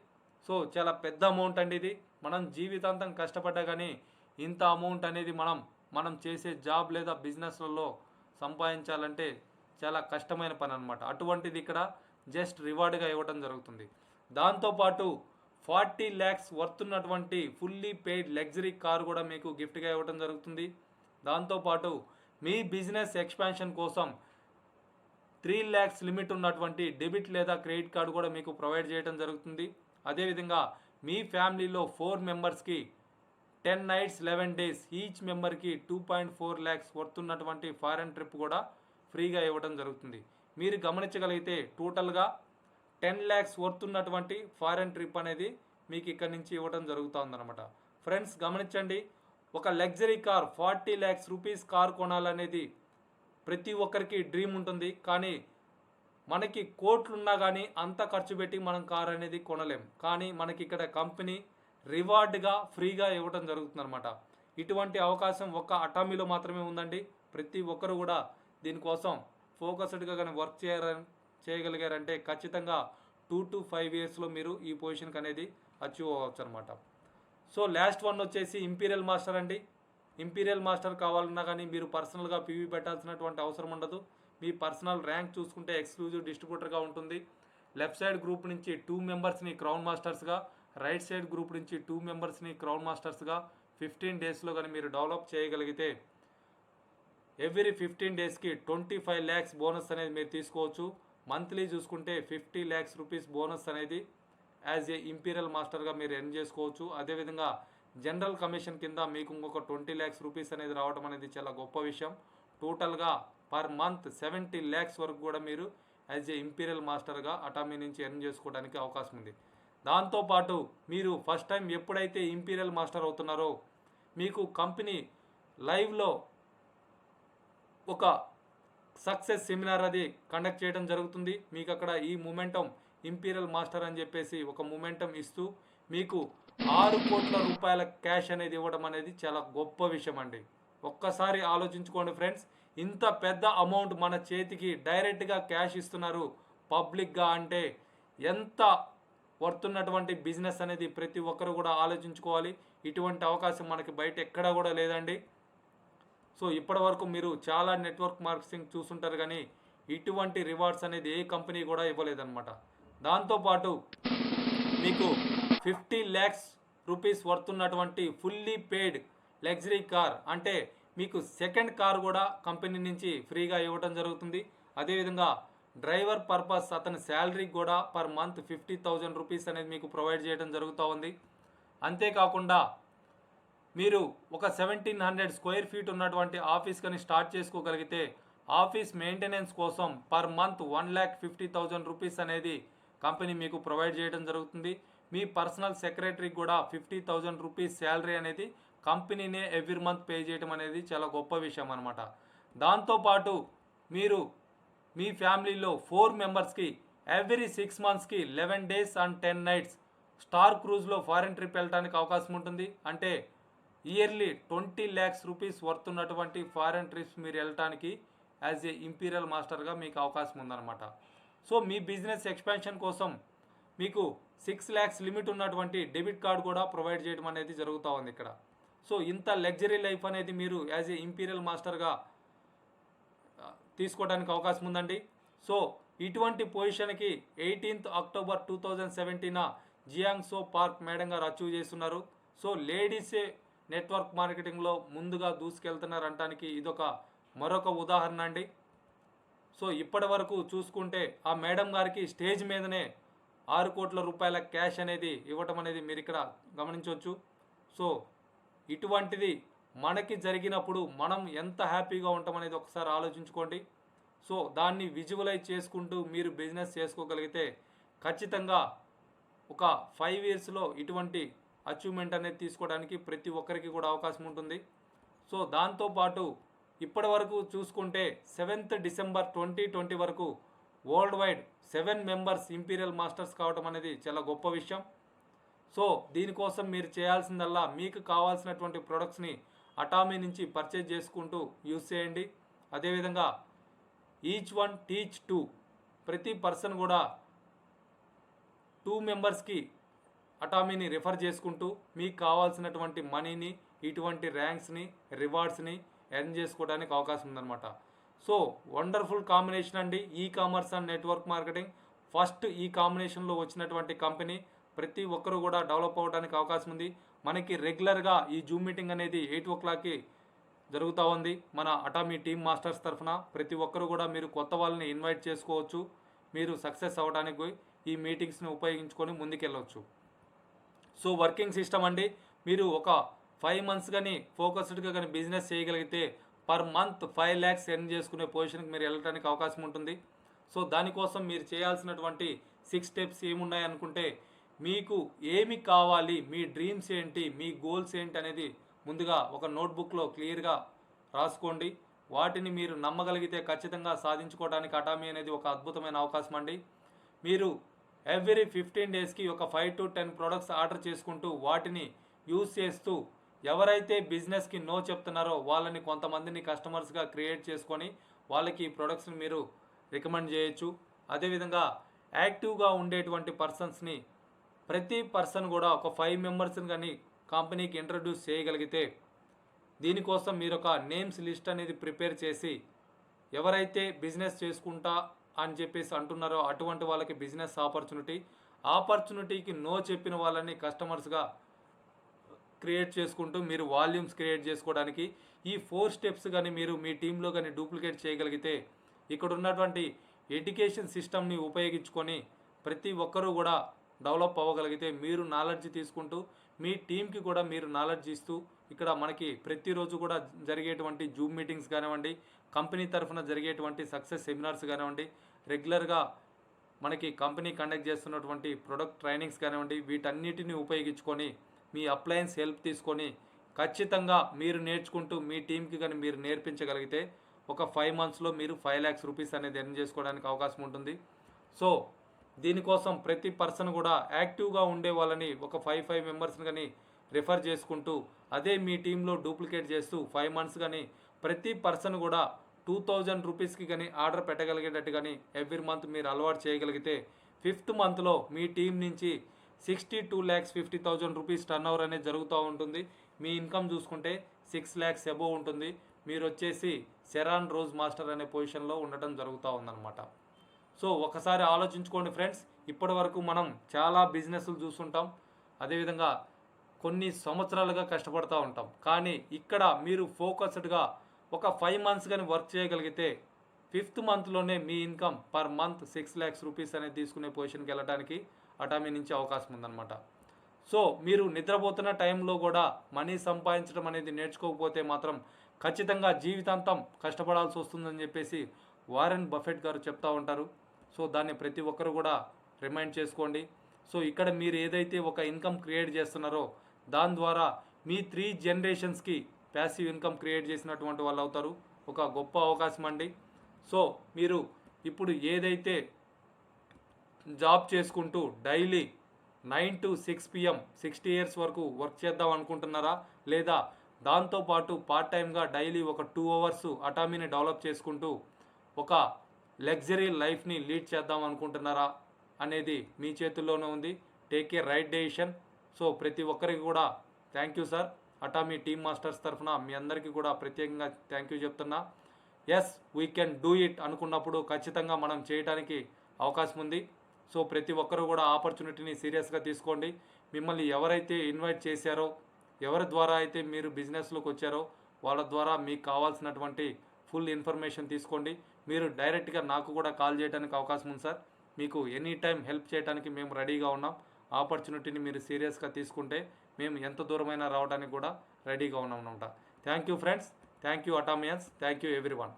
సో చాలా పెద్ద అమౌంట్ అండి ఇది. మనం జీవితాంతం కష్టపడ్డా కానీ ఇంత అమౌంట్ అనేది మనం చేసే జాబ్ లేదా బిజినెస్లలో సంపాదించాలంటే చాలా కష్టమైన పని అనమాట. అటువంటిది ఇక్కడ జస్ట్ రివార్డ్గా ఇవ్వడం జరుగుతుంది. దాంతోపాటు 40 lakhs వర్త్ ఉన్నటువంటి ఫుల్లీ పెయిడ్ లగ్జరీ కార్ కూడా మీకు గిఫ్ట్గా ఇవ్వడం జరుగుతుంది. దాంతోపాటు మీ బిజినెస్ ఎక్స్పాన్షన్ కోసం 3 lakhs లిమిట్ ఉన్నటువంటి డెబిట్ లేదా క్రెడిట్ కార్డు కూడా మీకు ప్రొవైడ్ చేయడం జరుగుతుంది. అదేవిధంగా మీ ఫ్యామిలీలో 4 మెంబర్స్కి 10 nights 11 days ఈచ్ మెంబర్కి 2.4 lakhs వర్త్ ఉన్నటువంటి ఫారెన్ ట్రిప్ కూడా ఫ్రీగా ఇవ్వడం జరుగుతుంది. మీరు గమనించగలిగితే టోటల్గా 10 lakhs వర్త్ ఉన్నటువంటి ఫారెన్ ట్రిప్ అనేది మీకు ఇక్కడ నుంచి ఇవ్వడం జరుగుతుందన్నమాట. ఫ్రెండ్స్ గమనించండి, ఒక luxury car 40 lakhs rupees car కొనాలనేది ప్రతి ఒక్కరికి డ్రీమ్ ఉంటుంది. కానీ మనకి కోట్లున్నా కానీ అంత ఖర్చు పెట్టి మనం కార్ అనేది కొనలేం. కానీ మనకి ఇక్కడ కంపెనీ రివార్డ్గా ఫ్రీగా ఇవ్వడం జరుగుతుందన్నమాట. ఇటువంటి అవకాశం ఒక్క అటామీలో మాత్రమే ఉందండి. ప్రతి ఒక్కరు కూడా దీనికోసం ఫోకస్డ్గా కానీ వర్క్ చేయగలిగారంటే ఖచ్చితంగా 2 to 5 yearsలో మీరు ఈ పొజిషన్కి అనేది అచీవ్ అవ్వచ్చు అనమాట. సో లాస్ట్ వన్ వచ్చేసి ఇంపీరియల్ మాస్టర్ అండి. ఇంపీరియల్ మాస్టర్ కావాలన్నా కానీ మీరు పర్సనల్గా పీవీ పెట్టాల్సినటువంటి అవసరం ఉండదు. మీ పర్సనల్ ర్యాంక్ చూసుకుంటే ఎక్స్క్లూజివ్ డిస్ట్రిబ్యూటర్గా ఉంటుంది. లెఫ్ట్ సైడ్ గ్రూప్ నుంచి 2 మెంబర్స్ని క్రౌన్ మాస్టర్స్గా, రైట్ సైడ్ గ్రూప్ నుంచి 2 మెంబర్స్ని క్రౌన్ మాస్టర్స్గా 15 డేస్లో కానీ మీరు డెవలప్ చేయగలిగితే ఎవ్రీ 15 డేస్కి 25 lakhs బోనస్ అనేది మీరు తీసుకోవచ్చు. మంత్లీ చూసుకుంటే 50 lakhs రూపీస్ బోనస్ అనేది యాజ్ ఏ ఇంపీరియల్ మాస్టర్గా మీరు ఎర్న్ చేసుకోవచ్చు. అదేవిధంగా జనరల్ కమిషన్ కింద మీకు ఇంకొక 20 lakhs రూపీస్ అనేది రావడం అనేది చాలా గొప్ప విషయం. టోటల్గా పర్ మంత్ 70 lakhs వరకు కూడా మీరు యాజ్ ఏ ఇంపీరియల్ మాస్టర్గా అటామీ నుంచి ఎర్న్ చేసుకోవడానికి అవకాశం ఉంది. దాంతోపాటు మీరు ఫస్ట్ టైం ఎప్పుడైతే ఇంపీరియల్ మాస్టర్ అవుతున్నారో మీకు కంపెనీ లైవ్లో ఒక సక్సెస్ సెమినార్ అది కండక్ట్ చేయడం జరుగుతుంది. మీకు అక్కడ ఈ మూమెంటం ఇంపీరియల్ మాస్టర్ అని చెప్పేసి ఒక మూమెంటం ఇస్తూ మీకు 6 కోట్ల రూపాయల క్యాష్ అనేది ఇవ్వడం అనేది చాలా గొప్ప విషయం అండి. ఒక్కసారి ఆలోచించుకోండి ఫ్రెండ్స్, ఇంత పెద్ద అమౌంట్ మన చేతికి డైరెక్ట్గా క్యాష్ ఇస్తున్నారు పబ్లిక్గా అంటే ఎంత వర్తున్నటువంటి బిజినెస్ అనేది ప్రతి ఒక్కరు కూడా ఆలోచించుకోవాలి. ఇటువంటి అవకాశం మనకి బయట ఎక్కడా కూడా లేదండి. సో ఇప్పటి వరకు మీరు చాలా నెట్వర్క్ మార్కెటింగ్ చూస్తుంటారు కానీ ఇటువంటి రివార్డ్స్ అనేది ఏ కంపెనీ కూడా ఇవ్వలేదన్నమాట. దాంతోపాటు మీకు 50 lakhs రూపీస్ వర్త్ ఉన్నటువంటి ఫుల్లీ పెయిడ్ లగ్జరీ కార్ అంటే మీకు సెకండ్ కార్ కూడా కంపెనీ నుంచి ఫ్రీగా ఇవ్వడం జరుగుతుంది. అదేవిధంగా డ్రైవర్ పర్పస్ అతని శాలరీ కూడా పర్ మంత్ 50,000 రూపీస్ అనేది మీకు ప్రొవైడ్ చేయడం జరుగుతూ ఉంది. అంతేకాకుండా మీరు ఒక 1700 స్క్వేర్ ఫీట్ ఉన్నటువంటి ఆఫీస్ కానీ స్టార్ట్ చేసుకోగలిగితే ఆఫీస్ మెయింటెనెన్స్ కోసం పర్ మంత్ 1,50,000 రూపీస్ అనేది కంపెనీ మీకు ప్రొవైడ్ చేయడం జరుగుతుంది. మీ పర్సనల్ సెక్రటరీకి కూడా 50,000 రూపీస్ శాలరీ అనేది కంపెనీనే ఎవ్రీ మంత్ పే చేయడం అనేది చాలా గొప్ప విషయం అనమాట. దాంతోపాటు మీరు మీ ఫ్యామిలీలో 4 మెంబర్స్కి ఎవ్రీ 6 monthsకి 11 days and 10 nights స్టార్ క్రూజ్లో ఫారిన్ ట్రిప్ వెళ్ళడానికి అవకాశం ఉంటుంది. అంటే ఇయర్లీ 20 lakhs రూపీస్ వర్త్ ఉన్నటువంటి ఫారిన్ ట్రిప్స్ మీరు వెళ్ళటానికి యాజ్ ఏ ఇంపీరియల్ మాస్టర్గా మీకు అవకాశం ఉందన్నమాట. సో మీ బిజినెస్ ఎక్స్పాన్షన్ కోసం మీకు 6 lakhs లిమిట్ ఉన్నటువంటి డెబిట్ కార్డు కూడా ప్రొవైడ్ చేయడం అనేది జరుగుతూ ఉంది ఇక్కడ. సో ఇంత లగ్జరీ లైఫ్ అనేది మీరు యాజ్ ఏ ఇంపీరియల్ మాస్టర్గా తీసుకోవడానికి అవకాశం ఉందండి. సో ఇటువంటి పొజిషన్కి 18th October 2017 జియాంగ్సో పార్క్ మేడం గారు అచీవ్ చేస్తున్నారు. సో లేడీసే నెట్వర్క్ మార్కెటింగ్లో ముందుగా దూసుకెళ్తున్నారు అనడానికి ఇదొక మరొక ఉదాహరణ అండి. సో ఇప్పటి వరకు చూసుకుంటే ఆ మేడం గారికి స్టేజ్ మీదనే 6 కోట్ల రూపాయల క్యాష్ అనేది ఇవ్వటం అనేది మీరు ఇక్కడ గమనించవచ్చు. సో ఇటువంటిది మనకి జరిగినప్పుడు మనం ఎంత హ్యాపీగా ఉంటాం అనేది ఒకసారి ఆలోచించుకోండి. సో దాన్ని విజువలైజ్ చేసుకుంటూ మీరు బిజినెస్ చేసుకోగలిగితే ఖచ్చితంగా ఒక 5 ఇయర్స్లో ఇటువంటి అచీవ్మెంట్ అనేది తీసుకోవడానికి ప్రతి ఒక్కరికి కూడా అవకాశం ఉంటుంది. సో దాంతోపాటు ఇప్పటి వరకు చూసుకుంటే 7th డిసెంబర్ 2020 వరకు world wide 7 members imperial masters కావడం అనేది చాలా గొప్ప విషయం. సో దీనికోసం మీరు చేయాల్సిందల్లా మీకు కావాల్సినటువంటి ప్రొడక్ట్స్ని అటామీ నుంచి పర్చేజ్ చేసుకుంటూ యూజ్ చేయండి. అదేవిధంగా ఈచ్ వన్ టీచ్ 2, ప్రతి పర్సన్ కూడా 2 మెంబర్స్కి అటామీని రిఫర్ చేసుకుంటూ మీకు కావాల్సినటువంటి మనీని, ఇటువంటి ర్యాంక్స్ని, రివార్డ్స్ని ఎర్న్ చేసుకోవడానికి అవకాశం ఉందన్నమాట. సో వండర్ఫుల్ కాంబినేషన్ అండి e commerce and network marketing. First ఈ కాంబినేషన్లో వచ్చినటువంటి కంపెనీ. ప్రతి ఒక్కరు కూడా డెవలప్ అవ్వడానికి అవకాశం ఉంది. మనకి రెగ్యులర్గా ఈ జూమ్ మీటింగ్ అనేది 8 o'clockకి జరుగుతూ ఉంది మన అటామీ టీమ్ మాస్టర్స్ తరఫున. ప్రతి ఒక్కరు కూడా మీరు కొత్త వాళ్ళని ఇన్వైట్ చేసుకోవచ్చు. మీరు సక్సెస్ అవ్వడానికి ఈ మీటింగ్స్ని ఉపయోగించుకొని ముందుకెళ్ళవచ్చు. సో వర్కింగ్ సిస్టమ్ అండి. మీరు ఒక 5 months కానీ ఫోకస్డ్గా కానీ బిజినెస్ చేయగలిగితే పర్ మంత్ 5 lakhs ఎర్న్ చేసుకునే పొజిషన్కి మీరు వెళ్ళడానికి అవకాశం ఉంటుంది. సో దానికోసం మీరు చేయాల్సినటువంటి 6 steps ఏమున్నాయి అనుకుంటే, మీకు ఏమి కావాలి, మీ డ్రీమ్స్ ఏంటి, మీ గోల్స్ ఏంటి అనేది ముందుగా ఒక నోట్బుక్లో క్లియర్గా రాసుకోండి. వాటిని మీరు నమ్మగలిగితే ఖచ్చితంగా సాధించుకోవడానికి అటామీ అనేది ఒక అద్భుతమైన అవకాశం అండి. మీరు ఎవ్రీ 15 daysకి ఒక 5 to 10 products ఆర్డర్ చేసుకుంటూ వాటిని యూజ్ చేస్తూ ఎవరైతే బిజినెస్కి నో చెప్తున్నారో వాళ్ళని కొంతమందిని కస్టమర్స్గా క్రియేట్ చేసుకొని వాళ్ళకి ఈ ప్రొడక్ట్స్ని మీరు రికమెండ్ చేయొచ్చు. అదేవిధంగా యాక్టివ్గా ఉండేటువంటి పర్సన్స్ని ప్రతి పర్సన్ కూడా ఒక 5 మెంబర్స్ని కానీ కంపెనీకి ఇంట్రడ్యూస్ చేయగలిగితే, దీనికోసం మీరు ఒక నేమ్స్ లిస్ట్ అనేది ప్రిపేర్ చేసి ఎవరైతే బిజినెస్ చేసుకుంటా అని చెప్పేసి అంటున్నారో అటువంటి వాళ్ళకి బిజినెస్ ఆపర్చునిటీకి నో చెప్పిన వాళ్ళని కస్టమర్స్గా క్రియేట్ చేసుకుంటూ మీరు వాల్యూమ్స్ క్రియేట్ చేసుకోవడానికి ఈ 4 steps కానీ మీరు మీ టీంలో కానీ డూప్లికేట్ చేయగలిగితే, ఇక్కడ ఉన్నటువంటి ఎడ్యుకేషన్ సిస్టమ్ని ఉపయోగించుకొని ప్రతి ఒక్కరూ కూడా డెవలప్ అవ్వగలిగితే, మీరు నాలెడ్జ్ తీసుకుంటూ మీ టీంకి కూడా మీరు నాలెడ్జ్ ఇస్తూ, ఇక్కడ మనకి ప్రతిరోజు కూడా జరిగేటువంటి జూమ్ మీటింగ్స్ కానివ్వండి, కంపెనీ తరఫున జరిగేటువంటి సక్సెస్ సెమినార్స్ కానివ్వండి, రెగ్యులర్గా మనకి కంపెనీ కండక్ట్ చేస్తున్నటువంటి ప్రొడక్ట్ ట్రైనింగ్స్ కానివ్వండి, వీటన్నిటిని ఉపయోగించుకొని మీ అప్లయన్స్ హెల్ప్ తీసుకొని ఖచ్చితంగా మీరు నేర్చుకుంటూ మీ టీంకి కానీ మీరు నేర్పించగలిగితే ఒక 5 monthsలో మీరు 5 lakhs రూపీస్ అనేది ఎర్న్ చేసుకోవడానికి అవకాశం ఉంటుంది. సో దీనికోసం ప్రతి పర్సన్ కూడా యాక్టివ్గా ఉండే వాళ్ళని ఒక 5 మెంబర్స్ని కానీ రిఫర్ చేసుకుంటూ అదే మీ టీంలో డూప్లికేట్ చేస్తూ 5 months కానీ ప్రతి పర్సన్ కూడా 2000 రూపీస్కి కానీ ఆర్డర్ పెట్టగలిగేటట్టు కానీ ఎవ్రీ మంత్ మీరు అలవాటు చేయగలిగితే 5th monthలో మీ టీం నుంచి 62,50,000 రూపీస్ టర్న్ ఓవర్ అనేది జరుగుతూ ఉంటుంది. మీ ఇన్కమ్ చూసుకుంటే 6 lakhs అబోవ్ ఉంటుంది. మీరు వచ్చేసి సెరాన్ రోజ్ మాస్టర్ అనే పొజిషన్లో ఉండటం జరుగుతూ ఉందన్నమాట. సో ఒకసారి ఆలోచించుకోండి ఫ్రెండ్స్. ఇప్పటి వరకు మనం చాలా బిజినెస్లు చూస్తుంటాం, అదేవిధంగా కొన్ని సంవత్సరాలుగా కష్టపడుతూ ఉంటాం. కానీ ఇక్కడ మీరు ఫోకస్డ్గా ఒక 5 months కానీ వర్క్ చేయగలిగితే 5th monthలోనే మీ income per month 6 lakhs rupees అనేది తీసుకునే పొజిషన్కి వెళ్ళడానికి అటామీ నుంచి అవకాశం ఉందన్నమాట. సో మీరు నిద్రపోతున్న టైంలో కూడా మనీ సంపాదించడం అనేది నేర్చుకోకపోతే మాత్రం ఖచ్చితంగా జీవితాంతం కష్టపడాల్సి వస్తుందని చెప్పేసి వారెన్ బఫెట్ గారు చెప్తూ ఉంటారు. సో దాన్ని ప్రతి ఒక్కరు కూడా రిమైండ్ చేసుకోండి. సో ఇక్కడ మీరు ఏదైతే ఒక ఇన్కమ్ క్రియేట్ చేస్తున్నారో దాని ద్వారా మీ 3 generations ప్యాసివ్ ఇన్కమ్ క్రియేట్ చేసినటువంటి వాళ్ళు అవుతారు. ఒక గొప్ప అవకాశం అండి. సో మీరు ఇప్పుడు ఏదైతే జాబ్ చేసుకుంటూ డైలీ 9 to 6 PM 60 years వరకు వర్క్ చేద్దాం అనుకుంటున్నారా, లేదా దాంతోపాటు పార్ట్ టైమ్గా డైలీ ఒక 2 hours అటామీని డెవలప్ చేసుకుంటూ ఒక లగ్జరీ లైఫ్ని లీడ్ చేద్దాం అనుకుంటున్నారా అనేది మీ చేతుల్లోనే ఉంది. Take a right decision. So ప్రతి ఒక్కరికి కూడా thank you sir. Atomy team masters తరఫున మీ అందరికీ కూడా ప్రత్యేకంగా థ్యాంక్ యూ చెప్తున్నా. Yes we can do it అనుకున్నప్పుడు ఖచ్చితంగా మనం చేయడానికి అవకాశం ఉంది. సో ప్రతి ఒక్కరూ కూడా ఆపర్చునిటీని సీరియస్గా తీసుకోండి. మిమ్మల్ని ఎవరైతే ఇన్వైట్ చేశారో, ఎవరి ద్వారా అయితే మీరు బిజినెస్లోకి వచ్చారో వాళ్ళ ద్వారా మీకు కావాల్సినటువంటి ఫుల్ ఇన్ఫర్మేషన్ తీసుకోండి. మీరు డైరెక్ట్గా నాకు కూడా కాల్ చేయడానికి అవకాశం ఉంది సార్. మీకు ఎనీ టైం హెల్ప్ చేయడానికి మేము రెడీగా ఉన్నాం. ఆపర్చునిటీని మీరు సీరియస్గా తీసుకుంటే మేము ఎంత దూరమైనా రావడానికి కూడా రెడీగా ఉన్నాం అనమాట. Thank you friends, thank you Atomians, thank you everyone.